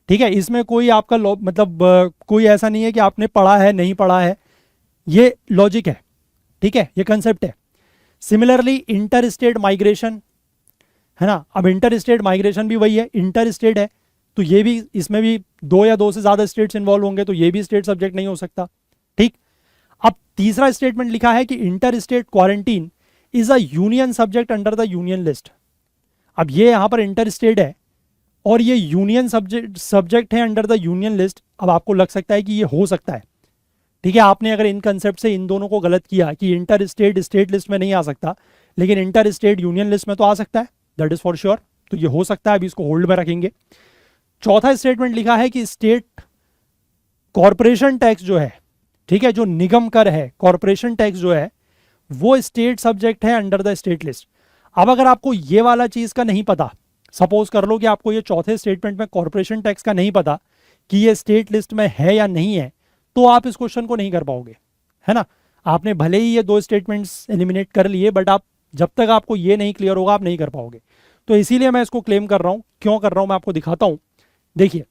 [SPEAKER 1] ठीक है, इसमें कोई आपका मतलब कोई ऐसा नहीं है कि आपने पढ़ा है नहीं पढ़ा है, ये लॉजिक है। ठीक है, ये कंसेप्ट है। सिमिलरली इंटर स्टेट माइग्रेशन है ना, अब इंटर स्टेट माइग्रेशन भी वही है, इंटर स्टेट है तो ये भी, इसमें भी 2 या 2 से ज्यादा स्टेट्स इन्वॉल्व होंगे तो ये भी स्टेट सब्जेक्ट नहीं हो सकता। ठीक, अब तीसरा स्टेटमेंट लिखा है कि inter state quarantine is a union subject under the union list. अब ये यहां पर इंटर स्टेट है और ये यूनियन सब्जेक्ट है अंडर द यूनियन लिस्ट। अब आपको लग सकता है कि ये हो सकता है, ठीक है, आपने अगर इन कंसेप्ट से इन दोनों को गलत किया कि इंटर स्टेट स्टेट लिस्ट में नहीं आ सकता, लेकिन इंटर स्टेट यूनियन लिस्ट में तो आ सकता है, दैट इज फॉर श्योर। तो ये हो सकता है, अभी इसको होल्ड में रखेंगे। चौथा स्टेटमेंट लिखा है कि स्टेट कॉरपोरेशन टैक्स जो है, ठीक है, जो निगम कर है, कॉरपोरेशन टैक्स जो है वो स्टेट सब्जेक्ट है अंडर द स्टेट लिस्ट। अब अगर आपको ये वाला चीज का नहीं पता, सपोज कर लो कि आपको ये चौथे स्टेटमेंट में कॉरपोरेशन टैक्स का नहीं पता कि ये स्टेट लिस्ट में है या नहीं है, तो आप इस क्वेश्चन को नहीं कर पाओगे, है ना। आपने भले ही ये दो स्टेटमेंट्स एलिमिनेट कर लिए, बट आप जब तक आपको ये नहीं क्लियर होगा आप नहीं कर पाओगे। तो इसीलिए मैं इसको क्लेम कर रहा हूं। क्यों कर रहा हूं मैं आपको दिखाता हूं। देखिए,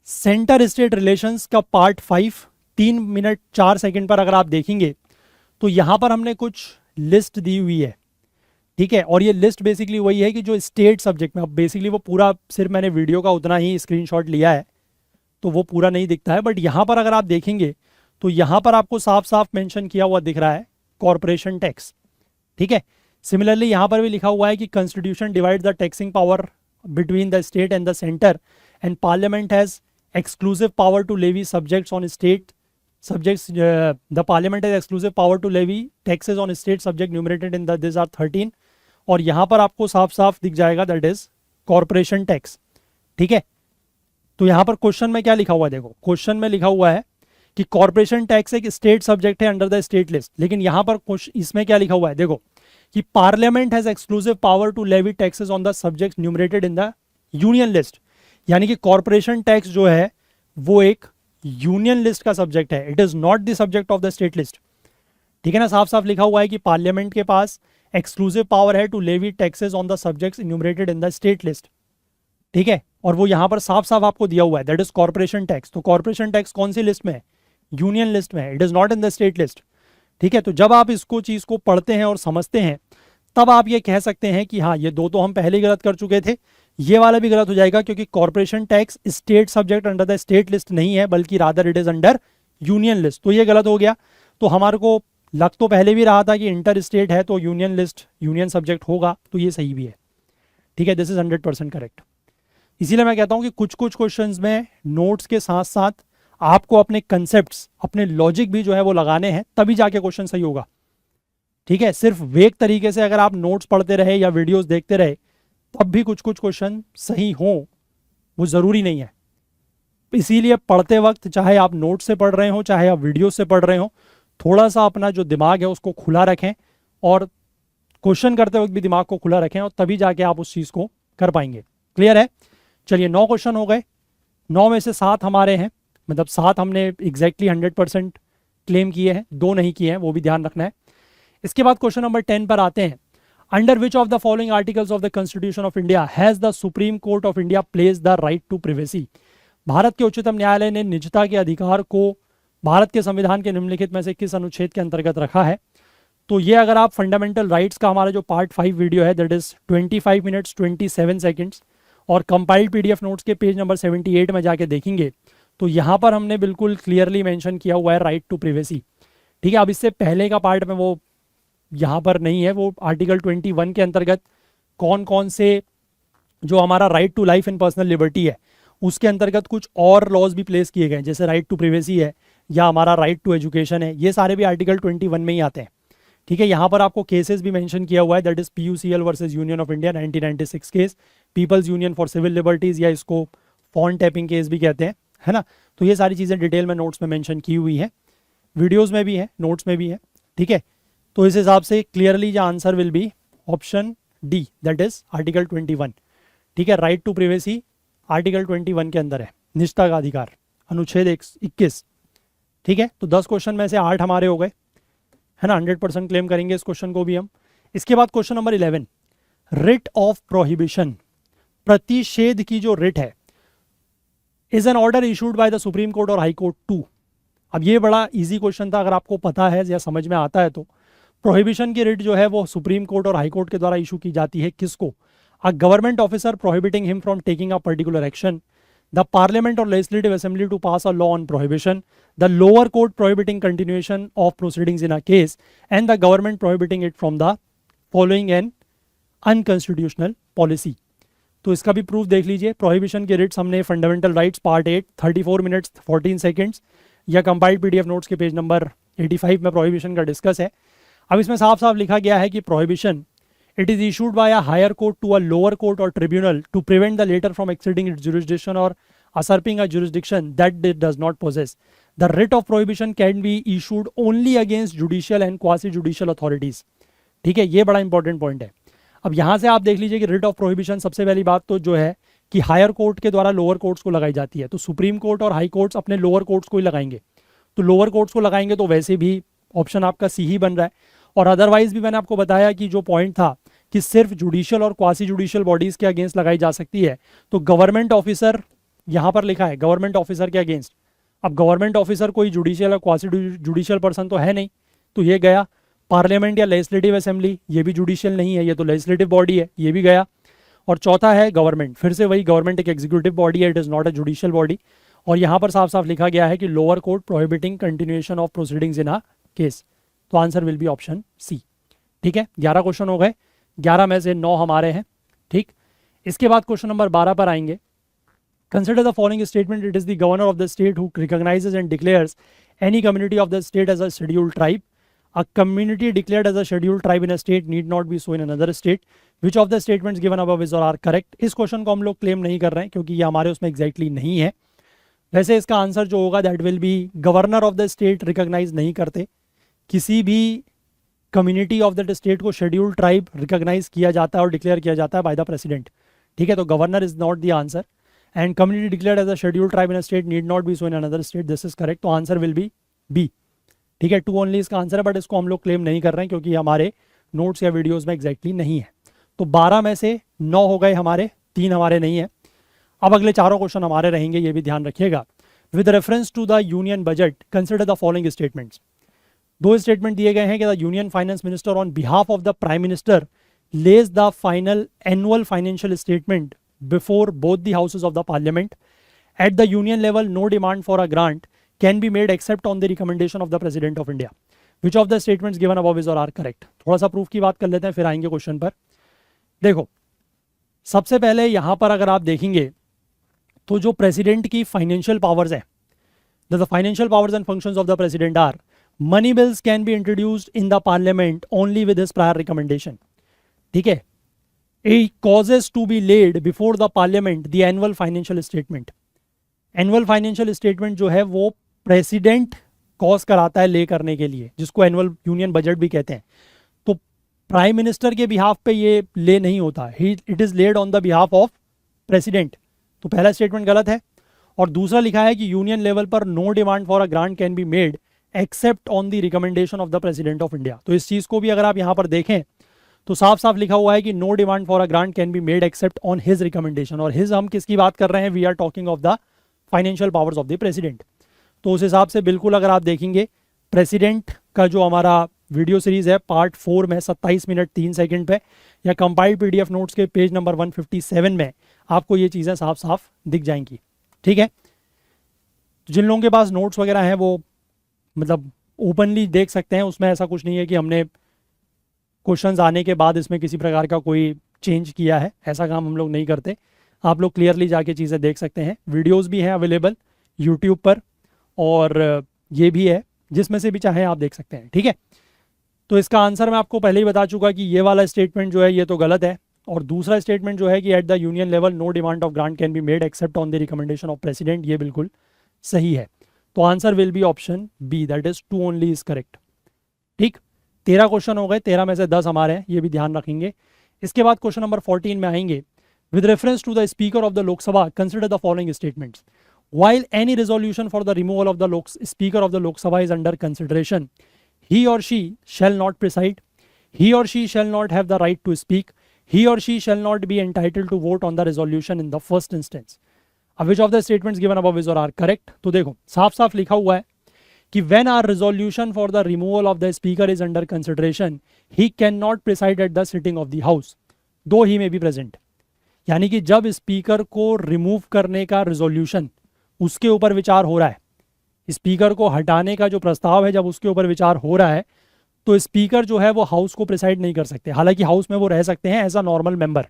[SPEAKER 1] सेंटर स्टेट रिलेशंस का पार्ट 5 3 मिनट 4 सेकंड पर अगर आप देखेंगे तो यहां पर हमने कुछ लिस्ट दी हुई है, ठीक है। और ये लिस्ट बेसिकली वही है कि जो स्टेट सब्जेक्ट में, अब बेसिकली वो पूरा सिर्फ मैंने वीडियो का उतना ही स्क्रीनशॉट लिया है तो वो पूरा नहीं दिखता है, बट यहां पर अगर आप देखेंगे तो यहां पर आपको साफ साफ मेंशन किया हुआ दिख रहा है कॉरपोरेशन टैक्स, ठीक है। सिमिलरली यहां पर भी लिखा हुआ है कि constitution divide the taxing power between the state and the centre and parliament has exclusive power to levy subjects on state subjects the parliament has exclusive power to levy taxes on state subject enumerated in the these are 13। और यहां पर आपको साफ साफ दिख जाएगा that is corporation tax, ठीक है। तो यहां पर क्वेश्चन में क्या लिखा हुआ है, देखो क्वेश्चन में लिखा हुआ है कि कॉरपोरेशन टैक्स एक स्टेट सब्जेक्ट है अंडर द स्टेट लिस्ट, लेकिन यहां पर इसमें क्या लिखा हुआ है, देखो कि parliament has exclusive power to levy taxes on the subjects enumerated in the union list. यानी कि कॉरपोरेशन टैक्स जो है वो एक यूनियन लिस्ट का सब्जेक्ट है, it is not the subject of the state list, ठीक है ना। साफ साफ लिखा हुआ है कि पार्लियामेंट के पास एक्सक्लूसिव पावर है to levy taxes on the subjects enumerated in the state list, ठीक है। और वो यहां पर साफ साफ आपको दिया हुआ है दैट इज कॉरपोरेशन टैक्स। तो कॉरपोरेशन टैक्स कौन सी लिस्ट में है, यूनियन लिस्ट में है, it is not in the state list, ठीक है। तो जब आप इसको चीज को पढ़ते हैं और समझते हैं तब आप ये कह सकते हैं कि हाँ ये दो तो हम पहले गलत कर चुके थे, ये वाला भी गलत हो जाएगा क्योंकि corporation tax state subject under the state list नहीं है बल्कि rather it is under union list. तो ये गलत हो गया। तो हमारे को लग तो पहले भी रहा था कि इंटर स्टेट है तो यूनियन लिस्ट यूनियन सब्जेक्ट होगा, तो ये सही भी है, ठीक है। This is 100% correct. इसीलिए मैं कहता हूं कि कुछ कुछ क्वेश्चंस में नोट्स के साथ साथ आपको अपने कंसेप्ट, अपने लॉजिक भी जो है वो लगाने हैं, तभी जाके क्वेश्चन सही होगा, ठीक है। सिर्फ वेग तरीके से अगर आप नोट्स पढ़ते रहे या वीडियोस देखते रहे तब भी कुछ कुछ क्वेश्चन सही हों, वो ज़रूरी नहीं है। इसीलिए पढ़ते वक्त चाहे आप नोट से पढ़ रहे हो चाहे आप वीडियो से पढ़ रहे हो, थोड़ा सा अपना जो दिमाग है उसको खुला रखें और क्वेश्चन करते वक्त भी दिमाग को खुला रखें, और तभी जाके आप उस चीज़ को कर पाएंगे। क्लियर है। चलिए 9 क्वेश्चन हो गए, 9 में से 7 हमारे हैं, मतलब 7 हमने एग्जैक्टली 100% क्लेम किए हैं, 2 नहीं किए हैं, वो भी ध्यान रखना है। इसके बाद क्वेश्चन नंबर 10 पर आते हैं। Under which of the following articles of the constitution of India has the supreme court of India place the right to privacy. भारत के उच्चतम न्यायालय ने निजता के अधिकार को भारत के संविधान के निम्नलिखित में से किस अनुच्छेद के अंतर्गत रखा है। तो ये अगर आप फंडामेंटल राइट्स का हमारा जो पार्ट 5 वीडियो है दैट इज 25 मिनट्स 27 सेकेंड्स और कंपाइल्ड पीडीएफ नोट्स के पेज नंबर 78 में जाके देखेंगे तो यहाँ पर हमने बिल्कुल क्लियरली मेंशन किया हुआ है राइट टू प्रिवेसी, ठीक है। अब इससे पहले का पार्ट में वो यहाँ पर नहीं है, वो आर्टिकल 21 के अंतर्गत कौन कौन से जो हमारा right to life and personal liberty है उसके अंतर्गत कुछ और लॉज भी प्लेस किए गए, जैसे राइट टू प्रिवेसी है या हमारा राइट टू एजुकेशन है, ये सारे भी आर्टिकल 21 में ही आते हैं, ठीक है। यहाँ पर आपको केसेस भी मेंशन किया हुआ है that is PUCL versus union of India 1996 case, people's union for civil liberties, या इसको फॉन टैपिंग केस भी कहते हैं, है ना। तो ये सारी चीज़ें डिटेल में नोट्स में मेंशन की हुई है, वीडियोज़ में भी है, नोट्स में भी है, ठीक है। तो इस हिसाब से क्लियरली जो answer will be option D that is article 21, ठीक है। राइट टू प्रिवेसी आर्टिकल 21 के अंदर है, निजता का अधिकार अनुच्छेद 21, ठीक है। तो 10 क्वेश्चन में से 8 हमारे हो गए, है ना। 100% क्लेम करेंगे इस क्वेश्चन को भी हम। इसके बाद question number 11, writ of prohibition, प्रतिषेध की जो रिट है, is an order issued by the supreme court और हाई कोर्ट टू। अब ये बड़ा इजी क्वेश्चन था, अगर आपको पता है या समझ में आता है तो प्रोहिबिशन की रिट जो है वो सुप्रीम कोर्ट और हाई कोर्ट के द्वारा इशू की जाती है किसको, a government officer prohibiting him from taking a particular action, the parliament और legislative assembly to pass a law on prohibition, the lower court prohibiting continuation of proceedings in a case and the government prohibiting it from the following an unconstitutional policy. तो इसका भी proof देख लीजिए। Prohibition के Ritz हमने fundamental rights part 8 34 minutes 14 seconds या compiled PDF notes के page number 85 में प्रोहिबिशन का डिस्कस है। अब इसमें साफ साफ लिखा गया है कि prohibition it is issued by a higher court to a lower court or tribunal to prevent the latter from exceeding its jurisdiction or usurping a jurisdiction that it does not possess. The writ of prohibition can be issued only against judicial and quasi judicial authorities. ठीक है, ये बड़ा important point है। अब यहां से आप देख लीजिए कि रिट ऑफ प्रोहिबिशन सबसे पहली बात तो जो है कि हायर कोर्ट के द्वारा लोअर कोर्ट्स को लगाई जाती है, तो सुप्रीम कोर्ट और हाई कोर्ट्स अपने लोअर कोर्ट्स को ही लगाएंगे, तो लोअर कोर्ट्स को लगाएंगे तो वैसे भी ऑप्शन आपका सी ही बन रहा है। और अदरवाइज भी मैंने आपको बताया कि जो पॉइंट था कि सिर्फ जुडिशियल और क्वासी जुडिशियल बॉडीज के अगेंस्ट लगाई जा सकती है, तो गवर्नमेंट ऑफिसर यहां पर लिखा है गवर्नमेंट ऑफिसर के अगेंस्ट। अब गवर्नमेंट ऑफिसर कोई जुडिशियल और क्वासी जुडिशियल पर्सन तो है नहीं, तो ये गया। पार्लियामेंट या लेजिस्लेटिव असेंबली, ये भी जुडिशियल नहीं है, ये तो लेजिस्लेटिव बॉडी है, ये भी गया। और चौथा है गवर्नमेंट, फिर से वही गवर्नमेंट एक एग्जीक्यूटिव बॉडी है, it is not a judicial body. और यहाँ पर साफ साफ लिखा गया है कि lower court prohibiting continuation of proceedings in a case, तो answer will be option C. ठीक है, 11 क्वेश्चन हो गए, 11 में से 9 हमारे हैं। ठीक, इसके बाद क्वेश्चन नंबर 12 पर आएंगे। Consider the following statement. It is the governor of the state who recognizes and declares any community of the state as a scheduled tribe. A community declared as a scheduled tribe in a state need not be so in another state. Which of the statements given above is or are correct? इस question को हम लोग claim नहीं कर रहे हैं क्योंकि ये हमारे उसमें एग्जैक्टली नहीं है। वैसे इसका आंसर जो होगा that will be governor of the state recognise नहीं करते, किसी भी कम्युनिटी ऑफ द स्टेट को शेड्यूल्ड ट्राइब रिकॉग्नाइज किया जाता है और डिक्लेयर किया जाता है बाय द प्रेसिडेंट। ठीक है, तो governor is not the answer. And community declared as a scheduled tribe in a state need not be so in another state. This is correct. तो आंसर विल बी बी। ठीक है, 2 only इसका answer है, but इसको हम लोग claim नहीं कर रहे हैं क्योंकि हमारे नोट्स या वीडियोस में एग्जैक्टली नहीं है। तो 12 में से 9 हो गए हमारे, 3 हमारे नहीं है। अब अगले चारों क्वेश्चन हमारे रहेंगे, ये भी ध्यान रखिएगा। With reference to the union budget consider the following statements. 2 statement दिए गए हैं कि the union finance minister on behalf of the prime minister lays the final annual financial statement before both the houses of the parliament. At the union level, no demand for a grant can be made except on the recommendation of the president of India. Which of the statements given above is or are correct? थोड़ा सा proof की बात कर लेते हैं, फिर आएंगे question पर। देखो, सबसे पहले यहां पर अगर आप देखेंगे तो जो प्रेसिडेंट की फाइनेंशियल पावर्स है, the financial powers and functions of the president are money bills can be introduced in the parliament only with his prior recommendation. ठीक है, he causes to be laid before the parliament the annual financial statement. Annual financial statement जो है वो president cause कराता है ले करने के लिए, जिसको एनुअल यूनियन बजट भी कहते हैं। तो प्राइम मिनिस्टर के बिहाफ पे ये ले नहीं होता, it is laid on the behalf of president. तो पहला स्टेटमेंट गलत है। और दूसरा लिखा है कि यूनियन लेवल पर no demand for a grant can be made except on the recommendation of the president of India. तो इस चीज को भी अगर आप यहाँ पर देखें तो साफ साफ लिखा हुआ है कि no demand for a grant can be made except on his recommendation. और हिज हम किसकी बात कर रहे हैं? We are talking of the financial powers of the president. तो उस हिसाब से बिल्कुल अगर आप देखेंगे प्रेसिडेंट का जो हमारा वीडियो सीरीज है पार्ट 4 में 27 मिनट 3 सेकंड पे, या कंपाइल्ड पीडीएफ नोट्स के पेज नंबर 157 में आपको ये चीज़ें साफ साफ दिख जाएंगी। ठीक है, जिन लोगों के पास नोट्स वगैरह हैं वो मतलब ओपनली देख सकते हैं, उसमें ऐसा कुछ नहीं है कि हमने क्वेश्चंस आने के बाद इसमें किसी प्रकार का कोई चेंज किया है, ऐसा काम हम लोग नहीं करते। आप लोग क्लियरली जाके चीज़ें देख सकते हैं। वीडियोस भी हैं अवेलेबल यूट्यूब पर, और ये भी है, जिसमें से भी चाहे आप देख सकते हैं। ठीक है, तो इसका आंसर मैं आपको पहले ही बता चुका कि ये वाला स्टेटमेंट जो है ये तो गलत है। और दूसरा स्टेटमेंट जो है कि at the union level no demand of grant can be made except on the recommendation of president, ये बिल्कुल सही है। तो answer will be option B, that is 2 only is correct. ठीक, 13 क्वेश्चन हो गए, 13 में से 10 हमारे हैं, ये भी ध्यान रखेंगे। इसके बाद क्वेश्चन नंबर 14 में आएंगे। With reference to the speaker of the Lok Sabha consider the following statements. While any resolution for the removal of the Speaker of the Lok Sabha is under consideration, he or she shall not preside, he or she shall not have the right to speak, he or she shall not be entitled to vote on the resolution in the first instance. Which of the statements given above is or are correct? तो देखो साफ साफ लिखा हुआ है कि when our resolution for the removal of the speaker is under consideration, he cannot preside at the sitting of the house, though he may be present. यानी कि जब स्पीकर को रिमूव करने का रिजोल्यूशन उसके ऊपर विचार हो रहा है, स्पीकर को हटाने का जो प्रस्ताव है जब उसके ऊपर विचार हो रहा है, तो स्पीकर जो है वो हाउस को प्रिसाइड नहीं कर सकते। हालांकि हाउस में वो रह सकते हैं as a normal member,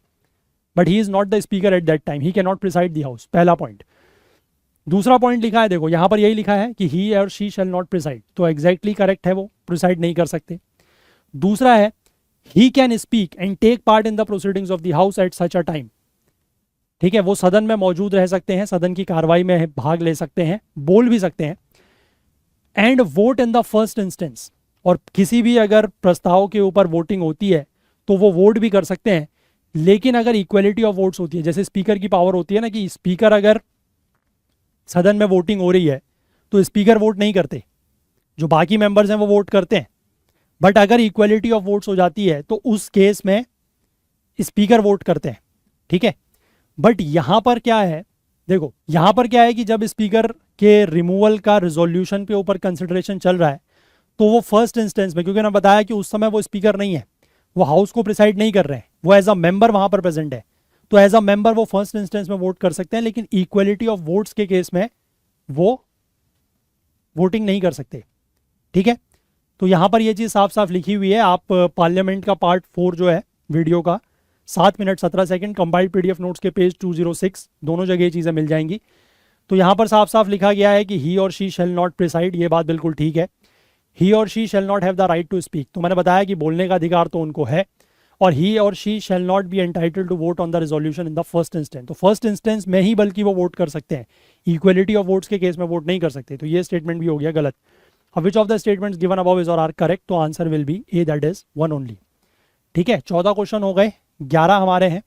[SPEAKER 1] but he is not the speaker at that time, he can not preside the house. पहला पॉइंट। दूसरा पॉइंट लिखा है, देखो यहां पर यही लिखा है कि he or she shall not preside, तो एग्जैक्टली करेक्ट है, वो प्रिसाइड नहीं कर सकते। दूसरा है he can speak and take part in the proceedings of the house at such a time. ठीक है, वो सदन में मौजूद रह सकते हैं, सदन की कार्रवाई में भाग ले सकते हैं, बोल भी सकते हैं। And vote in the first instance, और किसी भी अगर प्रस्ताव के ऊपर वोटिंग होती है तो वो वोट भी कर सकते हैं। लेकिन अगर इक्वलिटी ऑफ वोट्स होती है, जैसे स्पीकर की पावर होती है ना, कि स्पीकर अगर सदन में वोटिंग हो रही है तो स्पीकर वोट नहीं करते, जो बाकी मेंबर्स हैं वो वोट करते हैं। बट अगर इक्वलिटी ऑफ वोट्स हो जाती है तो उस केस में स्पीकर वोट करते हैं। ठीक है, बट यहां पर क्या है, देखो यहां पर क्या है कि जब स्पीकर के रिमूवल का रिजोल्यूशन पे ऊपर कंसिडरेशन चल रहा है तो वो फर्स्ट इंस्टेंस में, क्योंकि मैंने बताया कि उस समय वो स्पीकर नहीं है, वो हाउस को प्रिसाइड नहीं कर रहे हैं, वो एज अ मेंबर वहां पर प्रेजेंट है, तो एज अ मेंबर वो फर्स्ट इंस्टेंस में वोट कर सकते हैं। लेकिन इक्वलिटी ऑफ वोट्स के केस में वो वोटिंग नहीं कर सकते। ठीक है, तो यहां पर ये चीज साफ साफ लिखी हुई है। आप पार्लियामेंट का पार्ट 4 जो है वीडियो का 7 minute 17 second compiled PDF notes के पेज 206, दोनों जगह ये चीजें मिल जाएंगी। तो यहां पर साफ साफ लिखा गया है कि he or she shall not preside, ये बात बिल्कुल ठीक है। He or she shall not have the right to speak, तो मैंने बताया कि बोलने का अधिकार तो उनको है। और he or she shall not be entitled to vote on the resolution in the first instance, तो फर्स्ट इंस्टेंस में ही बल्कि वो वोट कर सकते हैं, इक्वलिटी ऑफ वोट्स के केस में वोट नहीं कर सकते। तो ये स्टेटमेंट भी हो गया गलत। विच of the statements given above is or are correct, तो answer will B A, that is 1 only. ठीक है, 14 क्वेश्चन हो गए, 11 हमारे हैं,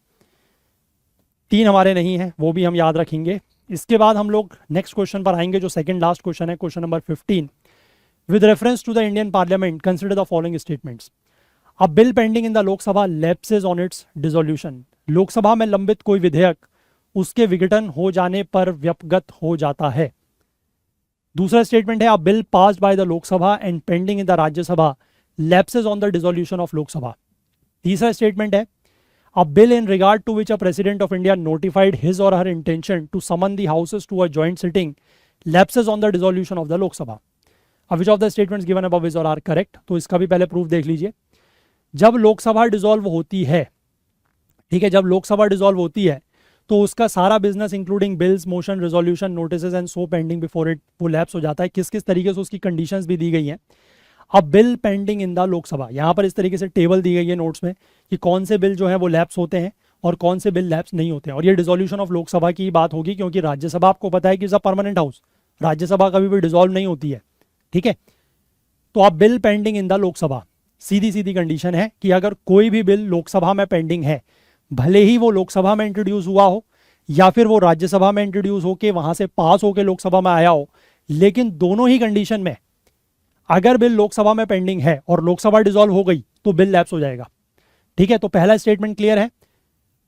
[SPEAKER 1] 3 हमारे नहीं है, वो भी हम याद रखेंगे। इसके बाद हम लोग नेक्स्ट क्वेश्चन पर आएंगे, जो सेकंड लास्ट क्वेश्चन है, question number 15। With reference to the Indian parliament consider the following statements. A bill pending in the Lok Sabha lapses on its dissolution, Lok Sabha में लंबित कोई विधेयक उसके विघटन हो जाने पर व्यपगत हो जाता है। दूसरा स्टेटमेंट है a bill passed by the Lok Sabha and pending in the Rajya Sabha lapses on the dissolution of Lok Sabha. तीसरा स्टेटमेंट है a bill in regard to which a president of India notified his or her intention to summon the houses to a joint sitting lapses on the dissolution of the Lok Sabha. Which of the statements given above is or are correct, तो इसका भी पहले proof देख लीजिए। जब Lok Sabha dissolve होती है, ठीक है, जब लोकसभा डिसॉल्व होती है तो उसका सारा business including bills, motion, resolution, notices and so pending before it, वो लैप्स हो जाता है। किस किस तरीके से उसकी कंडीशंस भी दी गई हैं। अब bill pending in the Lok Sabha, यहाँ पर इस तरीके से टेबल दी गई है नोट्स में कि कौन से बिल जो है वो लैप्स होते हैं और कौन से बिल लैप्स नहीं होते हैं। और ये डिसोल्यूशन ऑफ लोकसभा की बात होगी, क्योंकि राज्यसभा आपको पता है कि is a permanent house, Rajya Sabha कभी भी डिसॉल्व नहीं होती है। ठीक है, तो अब bill pending in the Lok Sabha, Sidhi Sidhi condition है कि अगर कोई भी बिल लोकसभा में पेंडिंग है, भले ही वो लोकसभा में इंट्रोड्यूस हुआ हो या फिर वो राज्यसभा में इंट्रोड्यूस होके वहां से पास होके लोकसभा में आया हो, लेकिन दोनों ही कंडीशन में अगर बिल लोकसभा में पेंडिंग है और लोकसभा डिसॉल्व हो गई तो बिल लैप्स हो जाएगा। ठीक है, तो पहला स्टेटमेंट क्लियर है,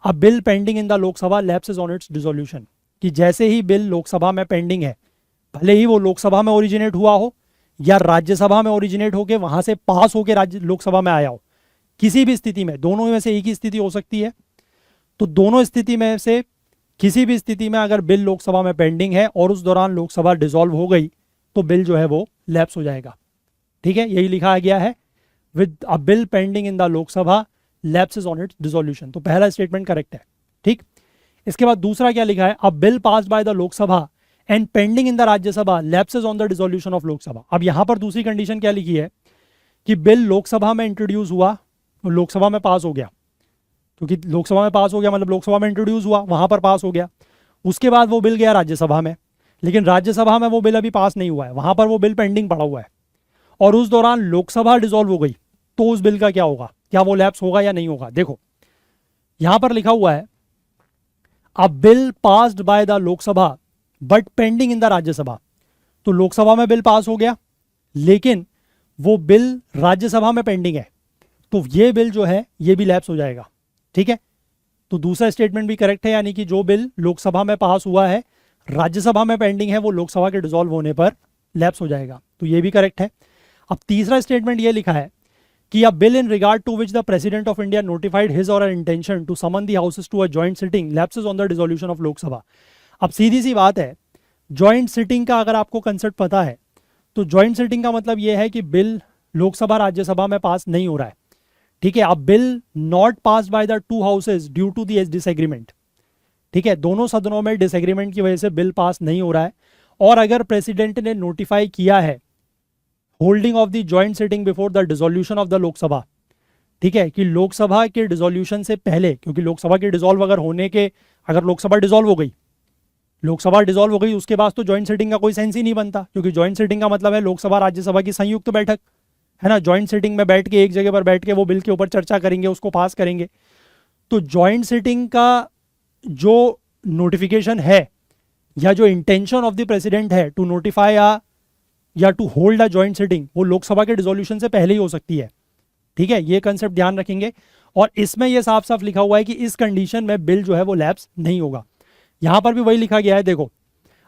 [SPEAKER 1] a bill pending in the Lok Sabha lapses on its dissolution, कि जैसे ही बिल लोकसभा में पेंडिंग है, भले ही वो लोकसभा में ओरिजिनेट हुआ हो या राज्यसभा में ओरिजिनेट होकर वहां से पास होकर राज्य लोकसभा में आया हो, किसी भी स्थिति में, दोनों में से एक ही स्थिति हो सकती है, तो दोनों स्थिति में से किसी भी स्थिति में अगर बिल लोकसभा में पेंडिंग है और उस दौरान लोकसभा डिसॉल्व हो गई तो बिल जो है वो लैप्स हो जाएगा। ठीक है, यही लिखा गया है, with a bill pending in the Lok Sabha lapses on its dissolution, तो पहला स्टेटमेंट करेक्ट है। ठीक, इसके बाद दूसरा क्या लिखा है, a bill passed by the Lok Sabha and pending in the Rajya Sabha lapses on the dissolution of Lok Sabha. अब यहां पर दूसरी कंडीशन क्या लिखी है कि बिल लोकसभा में इंट्रोड्यूस हुआ, लोकसभा में पास हो गया, क्योंकि लोकसभा में पास हो गया मतलब लोकसभा में इंट्रोड्यूस हुआ, वहां पर पास हो गया, उसके बाद वो बिल गया राज्यसभा में, लेकिन राज्यसभा में वो बिल अभी पास नहीं हुआ है, वहां पर वो बिल पेंडिंग पड़ा हुआ है, और उस दौरान लोकसभा डिसॉल्व हो गई, तो उस बिल का क्या होगा, क्या वो लैप्स होगा या नहीं होगा। देखो यहां पर लिखा हुआ है a bill passed by the Lok Sabha but pending in the Rajya Sabha, तो लोकसभा में बिल पास हो गया लेकिन वो बिल राज्यसभा में पेंडिंग है, तो ये बिल जो है ये भी लैप्स हो जाएगा। ठीक है, तो दूसरा स्टेटमेंट भी करेक्ट है, यानी कि जो बिल लोकसभा में पास हुआ है राज्यसभा में पेंडिंग है, वो लोकसभा के डिसॉल्व होने पर लैप्स हो जाएगा, तो ये भी करेक्ट है। अब तीसरा स्टेटमेंट ये लिखा है कि a bill in regard to which the president of India notified his or intention to summon the houses to a joint sitting lapses on the dissolution of Lok Sabha. अब सीधी सी बात है, जॉइंट सिटिंग का अगर आपको कंसेप्ट पता है तो जॉइंट सिटिंग का मतलब यह है कि बिल लोकसभा राज्यसभा में पास नहीं हो रहा है। ठीक है, अब bill not pass by the two houses due to the disagreement, ठीक है, दोनों सदनों में डिसएग्रीमेंट की वजह से बिल पास नहीं हो रहा है, और अगर प्रेसिडेंट ने नोटिफाई किया है holding of the joint sitting before the dissolution of the Lok Sabha. ठीक है, कि लोकसभा के डिसोल्यूशन से पहले, क्योंकि लोकसभा के डिसॉल्व अगर होने के, अगर लोकसभा डिसॉल्व हो गई, लोकसभा डिसॉल्व हो गई उसके बाद तो ज्वाइंट सिटिंग का कोई सेंस ही नहीं बनता, क्योंकि ज्वाइंट सिटिंग का मतलब है लोकसभा राज्यसभा की संयुक्त बैठक, है ना। ज्वाइंट सिटिंग में बैठ के एक जगह पर बैठ के वो बिल के ऊपर चर्चा करेंगे, उसको पास करेंगे। तो ज्वाइंट सिटिंग का जो नोटिफिकेशन है या जो इंटेंशन ऑफ द प्रेसिडेंट है टू नोटिफाई या to hold a joint sitting, वो लोकसभा के डिसोल्यूशन से पहले ही हो सकती है। ठीक है, ये कंसेप्ट ध्यान रखेंगे। और इसमें ये साफ साफ लिखा हुआ है कि इस कंडीशन में बिल जो है वो लैप्स नहीं होगा। यहां पर भी वही लिखा गया है, देखो,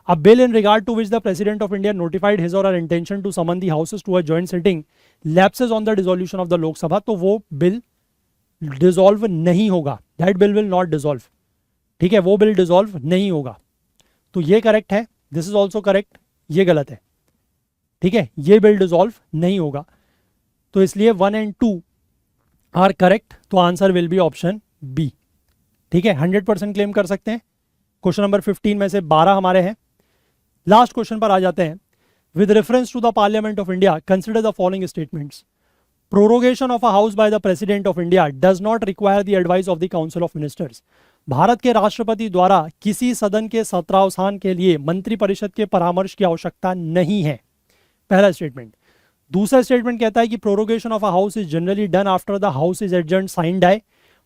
[SPEAKER 1] a bill in regard to which the president of India notified his or her intention to summon the houses to a joint sitting lapses on the dissolution of the Lok Sabha, तो वो बिल डिसॉल्व नहीं होगा, that bill will not dissolve. ठीक है, वो bill dissolve नहीं होगा। तो ये करेक्ट है, दिस इज ऑल्सो करेक्ट, ये गलत है। ठीक है, ये बिल डिसॉल्व नहीं होगा, तो इसलिए 1 एंड 2 आर करेक्ट, तो answer will be option B. ठीक है, 100% क्लेम कर सकते हैं। क्वेश्चन नंबर 15 में से 12 हमारे हैं। लास्ट क्वेश्चन पर आ जाते हैं। With reference to the Parliament of India consider the following statements. Prorogation of a house by the president of India does not require the advice of the council of ministers. Bharat के राष्ट्रपति द्वारा किसी सदन के सत्रावसान के लिए मंत्रिपरिषद के परामर्श की आवश्यकता नहीं है, पहला स्टेटमेंट। दूसरा स्टेटमेंट कहता है कि prorogation of a house is generally done after the house is adjourned sine die,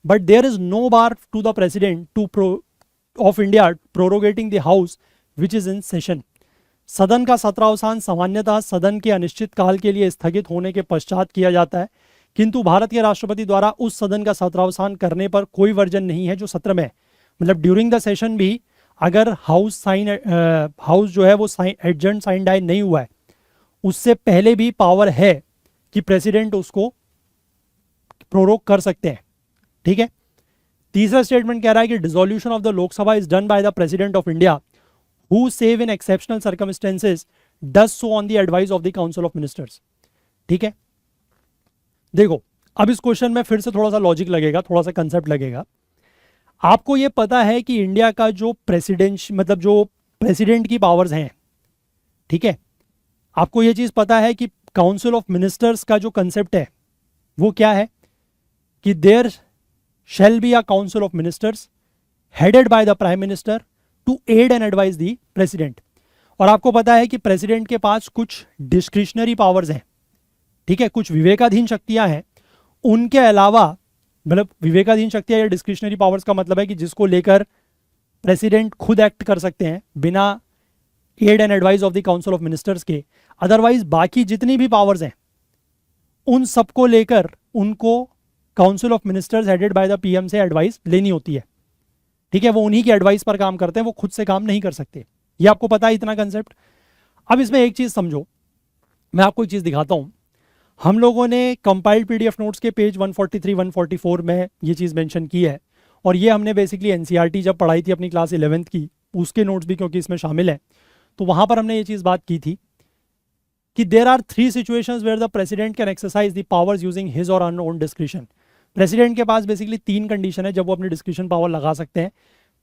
[SPEAKER 1] but there is no bar to the president of India proroguing the house which is in session. सदन का सत्रावसान सामान्यतः सदन के अनिश्चित काल के लिए स्थगित होने के पश्चात किया जाता है, किंतु भारत के राष्ट्रपति द्वारा उस सदन का सत्रावसान करने पर कोई वर्जन नहीं है जो सत्र में है। मतलब ड्यूरिंग द सेशन भी अगर हाउस जो है वो एडजर्न्ड साइन डाई नहीं हुआ है, उससे पहले भी पावर है कि प्रेसिडेंट उसको प्रोरोग कर सकते हैं। ठीक है, तीसरा स्टेटमेंट कह रहा है कि dissolution of the Lok Sabha is done by the president of India who save in exceptional circumstances does so on the advice of the council of ministers. ठीक है, देखो अब इस क्वेश्चन में फिर से थोड़ा सा लॉजिक लगेगा, थोड़ा सा कंसेप्ट लगेगा। आपको ये पता है कि इंडिया का जो मतलब जो प्रेसिडेंट की पावर्स हैं, ठीक है, आपको ये चीज पता है कि काउंसिल ऑफ मिनिस्टर्स का जो कंसेप्ट है वो क्या है, कि there shall be a council of ministers headed by the prime minister to aid and advise the president. और आपको पता है कि प्रेसिडेंट के पास कुछ डिस्क्रिशनरी पावर्स हैं, ठीक है, कुछ विवेकाधीन शक्तियां हैं। उनके अलावा, मतलब विवेकाधीन शक्तियां या डिस्क्रिशनरी पावर्स का मतलब है कि जिसको लेकर प्रेसिडेंट खुद एक्ट कर सकते हैं बिना aid and advise of the council of ministers के। अदरवाइज बाकी जितनी भी पावर्स हैं उन सबको लेकर उनको council of ministers headed by the PM से एडवाइस लेनी होती है। ठीक है, वो उन्हीं की एडवाइस पर काम करते हैं, वो खुद से काम नहीं कर सकते। ये आपको पता है इतना कंसेप्ट। अब इसमें एक चीज समझो, मैं आपको एक चीज दिखाता हूं। हम लोगों ने कंपाइल्ड पीडीएफ नोट्स के पेज 143 144 में ये चीज मेंशन की है, और ये हमने बेसिकली एनसीईआरटी जब पढ़ाई थी अपनी क्लास 11th की, उसके नोट्स भी क्योंकि इसमें शामिल है, तो वहां पर हमने ये चीज बात की थी कि there are 3 situations where the president can exercise the powers using his or her own discretion. President के पास बेसिकली 3 कंडीशन है जब वो अपनी डिस्क्रिशन पावर लगा सकते हैं।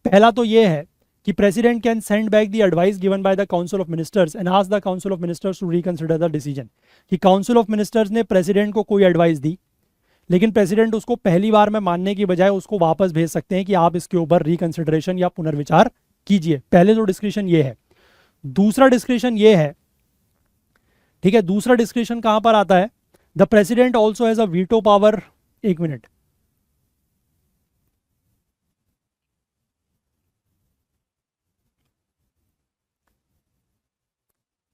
[SPEAKER 1] पहला तो ये है कि president can send back the advice given by the council of ministers and ask the council of ministers to reconsider the decision. कि काउंसिल ऑफ मिनिस्टर्स ने प्रेसिडेंट को कोई एडवाइस दी, लेकिन प्रेसिडेंट उसको पहली बार में मानने की बजाय उसको वापस भेज सकते हैं कि आप इसके ऊपर रिकंसिडरेशन या पुनर्विचार कीजिए। पहले जो डिस्क्रिशन ये है। दूसरा डिस्क्रिशन ये है, ठीक है, दूसरा डिस्क्रिशन कहां पर आता है, the president also has a veto power. एक minute,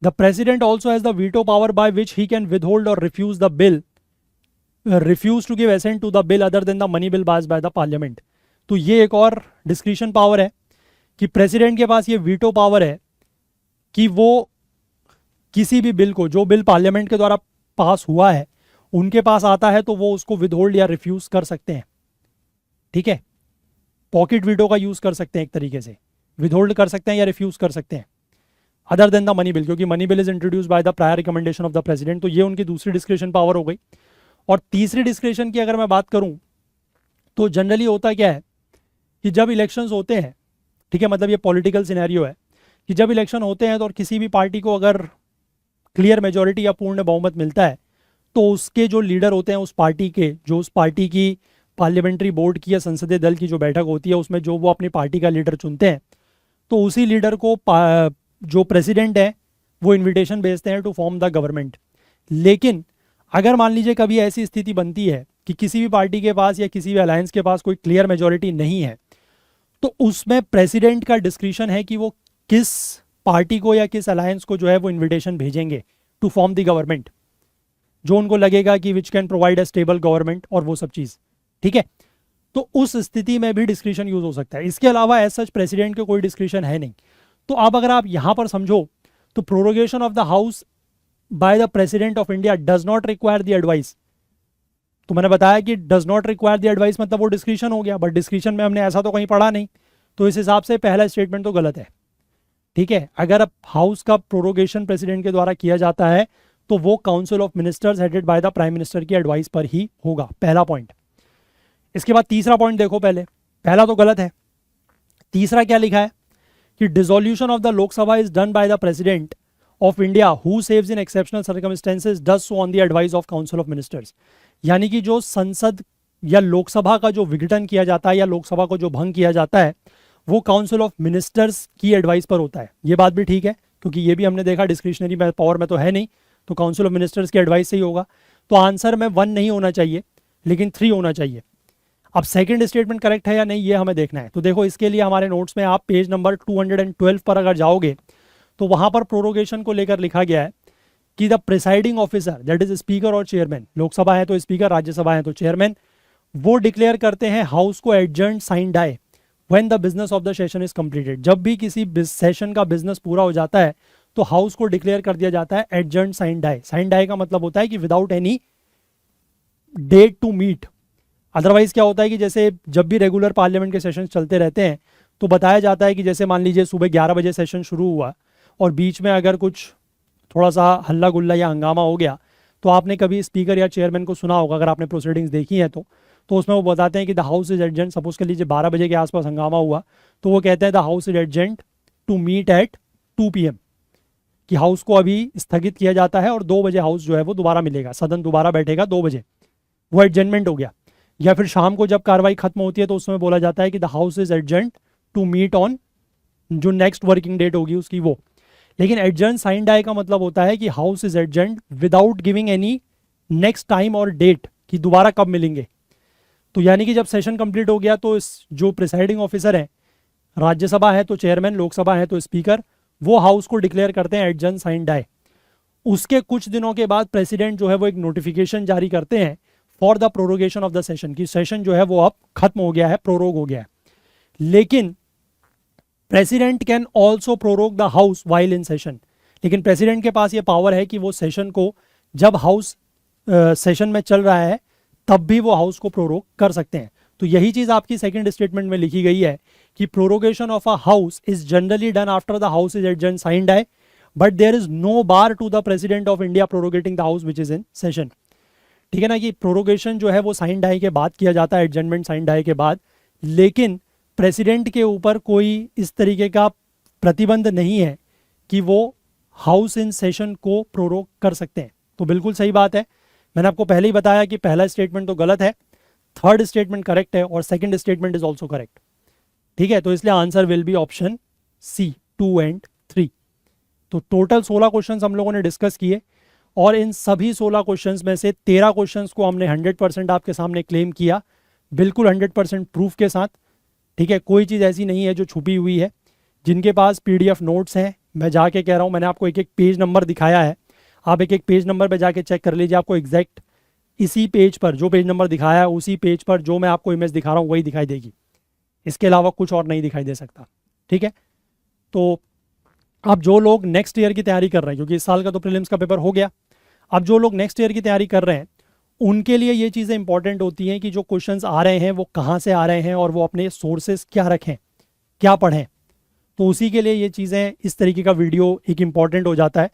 [SPEAKER 1] the president also has the veto power by which he can withhold or refuse the bill, refuse to give assent to the bill other than the money bill passed by the parliament। तो ये एक और discretion power है कि president के पास ये veto power है कि वो किसी भी बिल को, जो बिल पार्लियामेंट के द्वारा पास हुआ है, उनके पास आता है तो वो उसको विदहोल्ड या रिफ्यूज कर सकते हैं। ठीक है, पॉकेट वीटो का यूज कर सकते हैं, एक तरीके से विदहोल्ड कर सकते हैं या रिफ्यूज कर सकते हैं, other than the money bill, क्योंकि money bill is introduce by the prior recommendation of the president. तो ये उनकी दूसरी डिस्क्रिशन पावर हो गई। और तीसरी डिस्क्रिशन की अगर मैं बात करूं तो जनरली होता क्या है कि जब इलेक्शंस होते हैं, ठीक है, मतलब ये पॉलिटिकल सिनेरियो है कि जब इलेक्शन होते हैं तो और किसी भी पार्टी को अगर क्लियर मेजोरिटी या पूर्ण बहुमत मिलता है तो उसके जो लीडर होते हैं उस पार्टी के, जो उस पार्टी की पार्लियामेंट्री बोर्ड की या संसदीय दल की जो बैठक होती है उसमें जो वो अपनी पार्टी का लीडर चुनते हैं, तो उसी लीडर को जो प्रेसिडेंट है वो इनविटेशन भेजते हैं टू फॉर्म द गवर्नमेंट। लेकिन अगर मान लीजिए कभी ऐसी स्थिति बनती है कि किसी भी पार्टी के पास या किसी भी अलायंस के पास कोई क्लियर मेजोरिटी नहीं है, तो उसमें प्रेसिडेंट का डिस्क्रिशन है कि वो किस पार्टी को या किस अलायंस को जो है वो इनविटेशन भेजेंगे टू फॉर्म द गवर्नमेंट, जो उनको लगेगा कि which can provide a stable government और वो सब चीज़। ठीक है, तो उस स्थिति में भी डिस्क्रिशन यूज हो सकता है। इसके अलावा एज सच प्रेसिडेंट के कोई डिस्क्रिशन है नहीं। तो अब अगर आप यहां पर समझो तो prorogation of the house by the president of India does not require the advice. तो मैंने बताया कि does not require the advice मतलब वो डिस्क्रिशन हो गया, बट डिस्क्रिशन में हमने ऐसा तो कहीं पढ़ा नहीं, तो इस हिसाब से पहला स्टेटमेंट तो गलत है। ठीक है, अगर अब हाउस का प्रोरोगेशन प्रेसिडेंट के द्वारा किया जाता है तो वो council of ministers headed by the prime minister की एडवाइस पर ही होगा, पहला पॉइंट। इसके बाद तीसरा पॉइंट देखो, पहला तो गलत है, तीसरा क्या लिखा है कि dissolution of the Lok Sabha is done by the president of India who saves in exceptional circumstances does so on the advice of council of ministers. यानी कि जो संसद या लोकसभा का जो विघटन किया जाता है या लोकसभा को जो भंग किया जाता है वो काउंसिल ऑफ मिनिस्टर्स की एडवाइस पर होता है। ये बात भी ठीक है, क्योंकि ये भी हमने देखा डिस्क्रिशनरी पावर में तो है नहीं, तो काउंसिल ऑफ मिनिस्टर्स की एडवाइस से ही होगा। तो आंसर में 1 नहीं होना चाहिए लेकिन 3 होना चाहिए। अब सेकंड स्टेटमेंट करेक्ट है या नहीं ये हमें देखना है। तो देखो इसके लिए हमारे नोट्स में आप पेज नंबर 212 पर अगर जाओगे तो वहां पर प्रोरोगेशन को लेकर लिखा गया है कि the presiding officer that is speaker और चेयरमैन, लोकसभा है तो स्पीकर, राज्यसभा है तो चेयरमैन, वो डिक्लेयर करते हैं हाउस को adjourn sine die when the business of the session is completed. जब भी किसी सेशन का बिजनेस पूरा हो जाता है तो हाउस को डिक्लेयर कर दिया जाता है adjourn sine die. Sine die का मतलब होता है कि without any date to meet. Otherwise क्या होता है कि जैसे जब भी रेगुलर पार्लियामेंट के सेशन चलते रहते हैं तो बताया जाता है कि जैसे मान लीजिए सुबह 11 बजे सेशन शुरू हुआ और बीच में अगर कुछ थोड़ा सा हल्ला गुल्ला या हंगामा हो गया तो आपने कभी स्पीकर या चेयरमैन को सुना होगा, अगर आपने प्रोसीडिंग्स देखी हैं तो उसमें वो बताते हैं कि द हाउस इज एडजेंट। सपोज कर लीजिए 12 बजे के आसपास हंगामा हुआ तो वो कहते हैं the house is adjourned to meet at 2 PM, कि हाउस को अभी स्थगित किया जाता है और 2 बजे हाउस जो है वो दोबारा मिलेगा, सदन दोबारा बैठेगा 2 बजे, वो एडजेंटमेंट हो गया। या फिर शाम को जब कार्रवाई खत्म होती है तो उसमें बोला जाता है कि the house is adjourned to meet on, जो नेक्स्ट वर्किंग डेट होगी उसकी वो। लेकिन एडजर्न साइन डाई का मतलब होता है कि house is adjourn without giving any next time और डेट कि दोबारा कब मिलेंगे। तो यानी कि जब सेशन कंप्लीट हो गया तो इस जो प्रिसाइडिंग ऑफिसर है, राज्यसभा है तो चेयरमैन, लोकसभा है तो स्पीकर, वो हाउस को डिक्लेयर करते हैं एडजर्न साइन डाई। उसके कुछ दिनों के बाद प्रेसिडेंट जो है वो एक नोटिफिकेशन जारी करते हैं for the prorogation of the session, की सेशन जो है वो अब खत्म हो गया है, प्रोरोग हो गया है। लेकिन president can also prorogue the house while in session. लेकिन प्रेसिडेंट के पास ये पावर है कि वो सेशन को, जब हाउस सेशन में चल रहा है तब भी वो हाउस को प्रोरोग कर सकते हैं। तो यही चीज आपकी सेकंड स्टेटमेंट में लिखी गई है कि prorogation of a house is generally done after the house is adjourn sine है, but there is no bar to the president of India proroguing the house which is in session. ठीक है ना, कि प्रोरोगेशन जो है वो sign die के बाद किया जाता है, एडजर्नमेंट साइन डाई के बाद, लेकिन प्रेसिडेंट के ऊपर कोई इस तरीके का प्रतिबंध नहीं है कि वो हाउस इन सेशन को प्रोरोग कर सकते हैं। तो बिल्कुल सही बात है, मैंने आपको पहले ही बताया कि पहला स्टेटमेंट तो गलत है, थर्ड स्टेटमेंट करेक्ट है और second statement is also correct. ठीक है, तो इसलिए answer will be option C 2 and 3। तो टोटल 16 क्वेश्चंस हम लोगों ने डिस्कस किए और इन सभी 16 क्वेश्चंस में से 13 क्वेश्चंस को हमने 100% आपके सामने क्लेम किया, बिल्कुल 100% प्रूफ के साथ। ठीक है, कोई चीज़ ऐसी नहीं है जो छुपी हुई है। जिनके पास PDF नोट्स हैं, मैं जाके कह रहा हूँ, मैंने आपको एक एक पेज नंबर दिखाया है, आप एक एक पेज नंबर पे जाके चेक कर लीजिए, आपको एग्जैक्ट इसी पेज पर जो पेज नंबर दिखाया है उसी पेज पर जो मैं आपको इमेज दिखा रहा हूँ वही दिखाई देगी, इसके अलावा कुछ और नहीं दिखाई दे सकता। ठीक है, तो अब जो लोग नेक्स्ट ईयर की तैयारी कर रहे हैं, क्योंकि इस साल का तो प्रीलिम्स का पेपर हो गया, अब जो लोग नेक्स्ट ईयर की तैयारी कर रहे हैं उनके लिए ये चीज़ें इंपॉर्टेंट होती हैं कि जो क्वेश्चंस आ रहे हैं वो कहाँ से आ रहे हैं और वो अपने सोर्सेस क्या रखें, क्या पढ़ें। तो उसी के लिए ये चीज़ें, इस तरीके का वीडियो एक इम्पॉर्टेंट हो जाता है,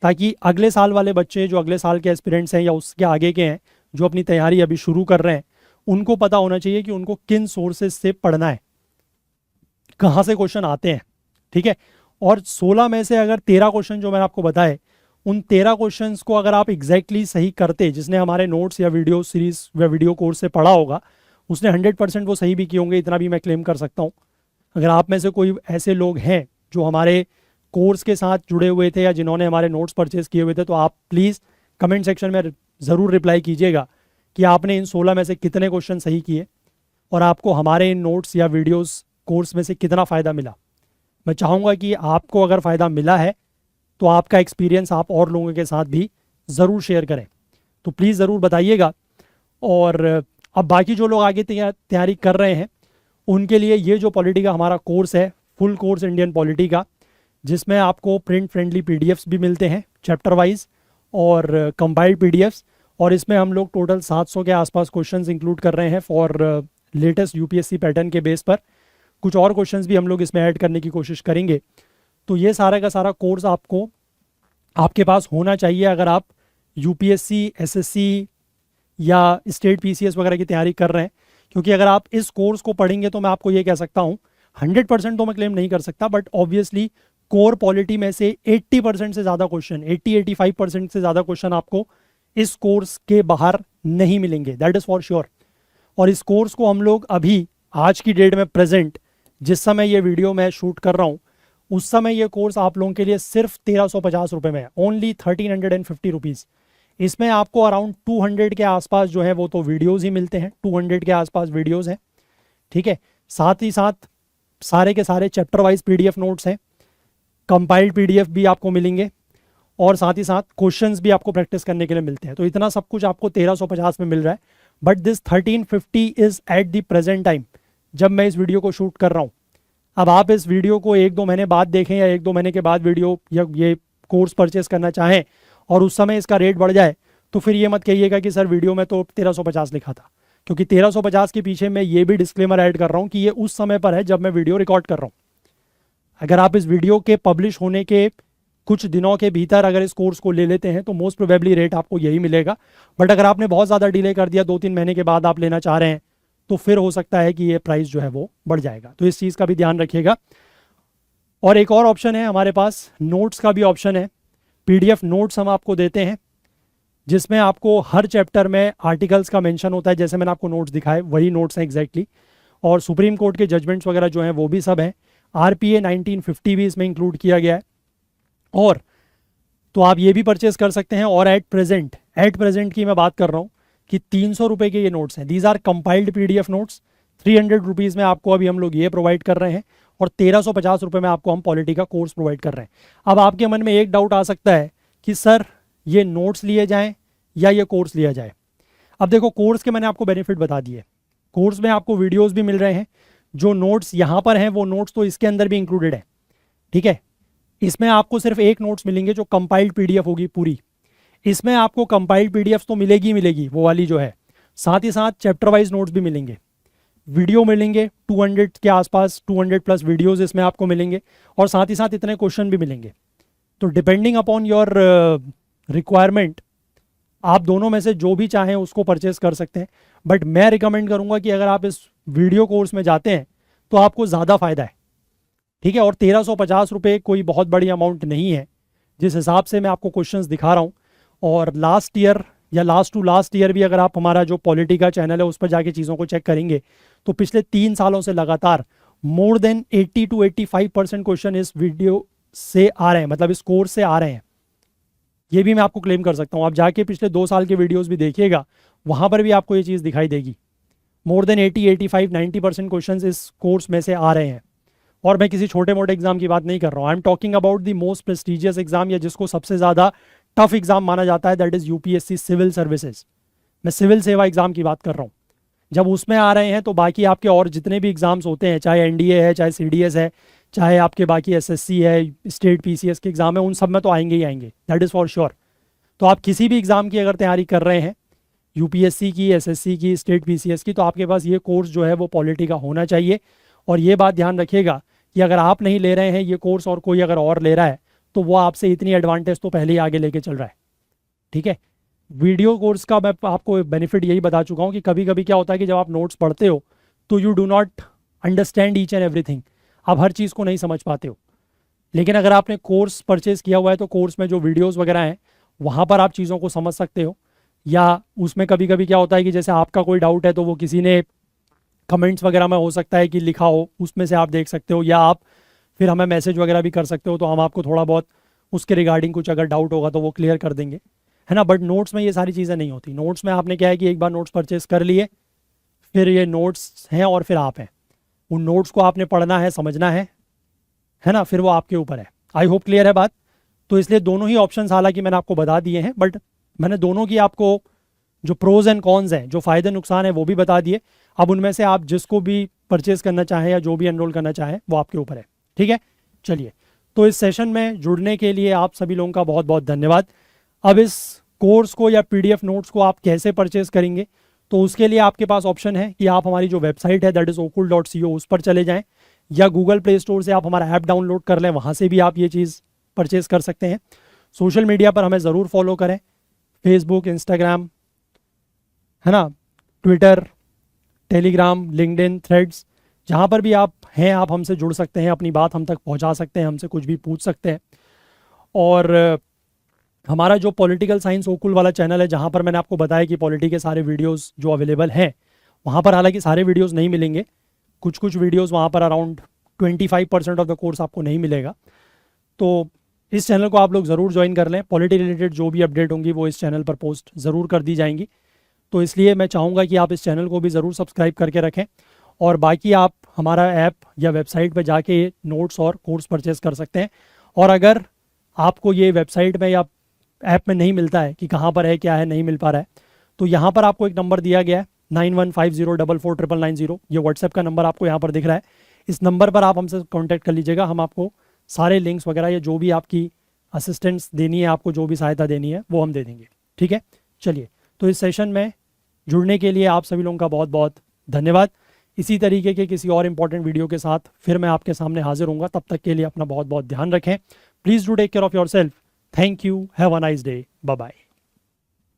[SPEAKER 1] ताकि अगले साल वाले बच्चे जो अगले साल के एस्पिरेंट्स हैं या उसके आगे के हैं जो अपनी तैयारी अभी शुरू कर रहे हैं, उनको पता होना चाहिए कि उनको किन सोर्सेज से पढ़ना है, कहाँ से क्वेश्चन आते हैं। ठीक है, और 16 में से अगर 13 क्वेश्चन जो मैंने आपको बताए उन 13 क्वेश्चंस को अगर आप एग्जैक्टली सही करते, जिसने हमारे नोट्स या वीडियो सीरीज या वीडियो कोर्स से पढ़ा होगा उसने 100% वो सही भी किए होंगे, इतना भी मैं क्लेम कर सकता हूँ। अगर आप में से कोई ऐसे लोग हैं जो हमारे कोर्स के साथ जुड़े हुए थे या जिन्होंने हमारे नोट्स परचेज किए हुए थे, तो आप प्लीज़ कमेंट सेक्शन में ज़रूर रिप्लाई कीजिएगा कि आपने इन 16 में से कितने क्वेश्चन सही किए और आपको हमारे इन नोट्स या वीडियोस कोर्स में से कितना फ़ायदा मिला। मैं चाहूँगा कि आपको अगर फ़ायदा मिला है तो आपका एक्सपीरियंस आप और लोगों के साथ भी ज़रूर शेयर करें, तो प्लीज़ ज़रूर बताइएगा। और अब बाकी जो लोग आगे तैयारी कर रहे हैं उनके लिए ये जो पॉलिटी का हमारा कोर्स है, फुल कोर्स इंडियन पॉलिटी का, जिसमें आपको प्रिंट फ्रेंडली पीडीएफ्स भी मिलते हैं चैप्टर वाइज और कंपाइल्ड पीडीएफ्स, और इसमें हम लोग टोटल 700 के आसपास क्वेश्चंस इंक्लूड कर रहे हैं फॉर लेटेस्ट यूपीएससी पैटर्न के बेस पर। कुछ और क्वेश्चंस भी हम लोग इसमें ऐड करने की कोशिश करेंगे। तो ये सारा का सारा कोर्स आपको आपके पास होना चाहिए अगर आप यूपीएससी, एसएससी या स्टेट पीसीएस वगैरह की तैयारी कर रहे हैं। क्योंकि अगर आप इस कोर्स को पढ़ेंगे तो मैं आपको ये कह सकता हूँ, 100% तो मैं क्लेम नहीं कर सकता, बट ऑब्वियसली कोर पॉलिटी में से 80% से ज़्यादा क्वेश्चन, 80-85% से ज़्यादा क्वेश्चन आपको इस कोर्स के बाहर नहीं मिलेंगे, दैट इज़ फॉर श्योर। और इस कोर्स को हम लोग अभी आज की डेट में प्रेजेंट, जिस समय ये वीडियो मैं शूट कर रहा हूँ उस समय ये कोर्स आप लोगों के लिए सिर्फ 1350 रुपये में है, ओनली 1350 रुपीज़। इसमें आपको अराउंड 200 के आसपास जो है वो तो वीडियोज़ ही मिलते हैं, 200 के आसपास वीडियोज़ हैं, ठीक है। साथ ही साथ सारे के सारे चैप्टर वाइज पीडीएफ नोट्स हैं, कंपाइल्ड पीडीएफ भी आपको मिलेंगे, और साथ ही साथ क्वेश्चंस भी आपको प्रैक्टिस करने के लिए मिलते हैं। तो इतना सब कुछ आपको 1350 में मिल रहा है। But this 1350 is at the present time, जब मैं इस वीडियो को शूट कर रहा हूँ। अब आप इस वीडियो को 1-2 महीने बाद देखें या 1-2 महीने के बाद वीडियो या ये कोर्स परचेस करना चाहें और उस समय इसका रेट बढ़ जाए, तो फिर ये मत कहिएगा कि सर वीडियो में तो 1350 लिखा था, क्योंकि 1350 के पीछे मैं ये भी डिस्क्लेमर ऐड कर रहा हूँ कि ये उस समय पर है जब मैं वीडियो रिकॉर्ड कर रहा हूँ। अगर आप इस वीडियो के पब्लिश होने के कुछ दिनों के भीतर अगर इस कोर्स को ले लेते हैं तो मोस्ट प्रोबेबली रेट आपको यही मिलेगा। बट अगर आपने बहुत ज़्यादा डिले कर दिया, 2-3 महीने के बाद आप लेना चाह रहे हैं, तो फिर हो सकता है कि ये प्राइस जो है वो बढ़ जाएगा। तो इस चीज़ का भी ध्यान रखिएगा। और एक और ऑप्शन है हमारे पास, नोट्स का भी ऑप्शन है। पीडीएफ नोट्स हम आपको देते हैं जिसमें आपको हर चैप्टर में आर्टिकल्स का मेंशन होता है, जैसे मैंने आपको नोट्स दिखाए वही नोट्स हैं एग्जैक्टली। और सुप्रीम कोर्ट के जजमेंट्स वगैरह जो हैं वो भी सब हैं। आरपीए 1950 भी इसमें इंक्लूड किया गया है। और तो आप ये भी परचेज कर सकते हैं। और एट प्रेजेंट की मैं बात कर रहा हूँ कि 300 रुपये के ये नोट्स हैं। These are compiled PDF notes. 300 rupees में आपको अभी हम लोग ये प्रोवाइड कर रहे हैं और 1350 रुपये में आपको हम पॉलिटी का कोर्स प्रोवाइड कर रहे हैं। अब आपके मन में एक डाउट आ सकता है कि सर ये नोट्स लिए जाएं या ये कोर्स लिया जाए। अब देखो, कोर्स के मैंने आपको बेनिफिट बता दिए। कोर्स में आपको वीडियोस भी मिल रहे हैं, जो नोट्स यहाँ पर हैं वो नोट्स तो इसके अंदर भी इंक्लूडेड है, ठीक है। इसमें आपको सिर्फ एक नोट्स मिलेंगे जो कंपाइल्ड पीडीएफ होगी पूरी। इसमें आपको कंपाइल्ड पीडीएफ तो मिलेगी वो वाली जो है, साथ ही साथ चैप्टर वाइज नोट्स भी मिलेंगे, वीडियो मिलेंगे 200 के आसपास, 200 प्लस वीडियोस इसमें आपको मिलेंगे, और साथ ही साथ इतने क्वेश्चन भी मिलेंगे। तो डिपेंडिंग अपॉन योर रिक्वायरमेंट आप दोनों में से जो भी चाहें उसको परचेस कर सकते हैं। बट मैं रिकमेंड करूंगा कि अगर आप इस वीडियो कोर्स में जाते हैं तो आपको ज़्यादा फ़ायदा है, ठीक है। और 1350 रुपये कोई बहुत बड़ी अमाउंट नहीं है जिस हिसाब से मैं आपको क्वेश्चंस दिखा रहा हूँ। और लास्ट ईयर या लास्ट टू लास्ट ईयर भी अगर आप हमारा जो पॉलिटी का चैनल है उस पर जाके चीज़ों को चेक करेंगे तो पिछले 3 सालों से लगातार मोर देन 80 to 85% क्वेश्चन इस वीडियो से आ रहे हैं, मतलब इस कोर्स से आ रहे हैं। ये भी मैं आपको क्लेम कर सकता हूँ। आप जाके पिछले 2 साल के वीडियोज़ भी देखिएगा, वहाँ पर भी आपको ये चीज़ दिखाई देगी। मोर देन 80, 85, 90% क्वेश्चन इस कोर्स में से आ रहे हैं। और मैं किसी छोटे मोटे एग्जाम की बात नहीं कर रहा हूँ। I am talking about the most prestigious exam, या जिसको सबसे ज़्यादा टफ एग्जाम माना जाता है, that is UPSC civil services. मैं सिविल सेवा एग्जाम की बात कर रहा हूँ। जब उसमें आ रहे हैं तो बाकी आपके और जितने भी एग्जाम्स होते हैं, चाहे एनडीए है, चाहे सीडीएस है, चाहे आपके बाकी एसएससी है, स्टेट पीसीएस के एग्जाम है, उन सब में तो आएंगे ही आएंगे, दैट इज़ फॉर श्योर। तो आप किसी भी एग्ज़ाम की अगर तैयारी कर रहे हैं, यूपीएससी की, एसएससी की, स्टेट पीसीएस की, तो आपके पास ये कोर्स जो है वो पॉलिटी का होना चाहिए। और ये बात ध्यान रखिएगा कि अगर आप नहीं ले रहे हैं ये कोर्स और कोई अगर और ले रहा है तो वो आपसे इतनी एडवांटेज तो पहले ही आगे लेके चल रहा है, ठीक है। वीडियो कोर्स का मैं आपको बेनिफिट यही बता चुका हूँ कि कभी कभी क्या होता है कि जब आप नोट्स पढ़ते हो तो you do not understand each and everything. आप हर चीज़ को नहीं समझ पाते हो। लेकिन अगर आपने कोर्स परचेज किया हुआ है तो कोर्स में जो वीडियोस वगैरह हैं वहाँ पर आप चीज़ों को समझ सकते हो, या उसमें कभी कभी क्या होता है कि जैसे आपका कोई डाउट है तो वो किसी ने कमेंट्स वगैरह में हो सकता है कि लिखा हो, उसमें से आप देख सकते हो, या आप फिर हमें मैसेज वगैरह भी कर सकते हो, तो हम आपको थोड़ा बहुत उसके रिगार्डिंग कुछ अगर डाउट होगा तो वो क्लियर कर देंगे, है ना। बट नोट्स में ये सारी चीज़ें नहीं होती। नोट्स में आपने क्या है कि एक बार नोट्स परचेज कर लिए, फिर ये नोट्स हैं और फिर आप हैं, उन नोट्स को आपने पढ़ना है, समझना है ना, फिर वो आपके ऊपर है। आई होप क्लियर है बात। तो इसलिए दोनों ही ऑप्शंस हालांकि मैंने आपको बता दिए हैं, बट मैंने दोनों की आपको जो प्रोज एंड कॉन्स हैं, जो फ़ायदे नुकसान है वो भी बता दिए। अब उनमें से आप जिसको भी परचेज करना चाहें या जो भी एनरोल करना चाहें वो आपके ऊपर है, ठीक है। चलिए, तो इस सेशन में जुड़ने के लिए आप सभी लोगों का बहुत बहुत धन्यवाद। अब इस कोर्स को या PDF नोट्स को आप कैसे परचेज करेंगे, तो उसके लिए आपके पास ऑप्शन है कि आप हमारी जो वेबसाइट है दैट इज़ okul.co उस पर चले जाएं, या गूगल प्ले स्टोर से आप हमारा ऐप डाउनलोड कर लें, वहाँ से भी आप ये चीज़ परचेज़ कर सकते हैं। सोशल मीडिया पर हमें ज़रूर फॉलो करें, फेसबुक, इंस्टाग्राम, है ना, ट्विटर, टेलीग्राम, लिंक्डइन, थ्रेड्स, जहाँ पर भी आप हैं आप हमसे जुड़ सकते हैं, अपनी बात हम तक पहुँचा सकते हैं, हमसे कुछ भी पूछ सकते हैं। और हमारा जो पॉलिटिकल साइंस ओकुल वाला चैनल है, जहाँ पर मैंने आपको बताया कि पॉलिटी के सारे वीडियोस जो अवेलेबल हैं, वहाँ पर हालांकि सारे वीडियोस नहीं मिलेंगे, कुछ कुछ वीडियोस वहाँ पर अराउंड 25% ऑफ द कोर्स आपको नहीं मिलेगा। तो इस चैनल को आप लोग ज़रूर ज्वाइन कर लें। पॉलिटी रिलेटेड जो भी अपडेट होंगी वो इस चैनल पर पोस्ट ज़रूर कर दी जाएंगी। तो इसलिए मैं चाहूँगा कि आप इस चैनल को भी ज़रूर सब्सक्राइब करके रखें, और बाकी आप हमारा ऐप या वेबसाइट पर जाके नोट्स और कोर्स परचेज़ कर सकते हैं। और अगर आपको ये वेबसाइट में या ऐप में नहीं मिलता है कि कहाँ पर है, क्या है, नहीं मिल पा रहा है, तो यहाँ पर आपको एक नंबर दिया गया है 9150449990, ये व्हाट्सएप का नंबर आपको यहाँ पर दिख रहा है। इस नंबर पर आप हमसे कांटेक्ट कर लीजिएगा, हम आपको सारे लिंक्स वगैरह या जो भी आपकी असिस्टेंस देनी है, आपको जो भी सहायता देनी है वो हम दे देंगे, ठीक है। चलिए, तो इस सेशन में जुड़ने के लिए आप सभी लोगों का बहुत बहुत धन्यवाद। इसी तरीके के किसी और इंपॉर्टेंट वीडियो के साथ फिर मैं आपके सामने हाजिर हूँगा। तब तक के लिए अपना बहुत बहुत ध्यान रखें। Please do take care of yourself. Thank you. Have a nice day. Bye bye.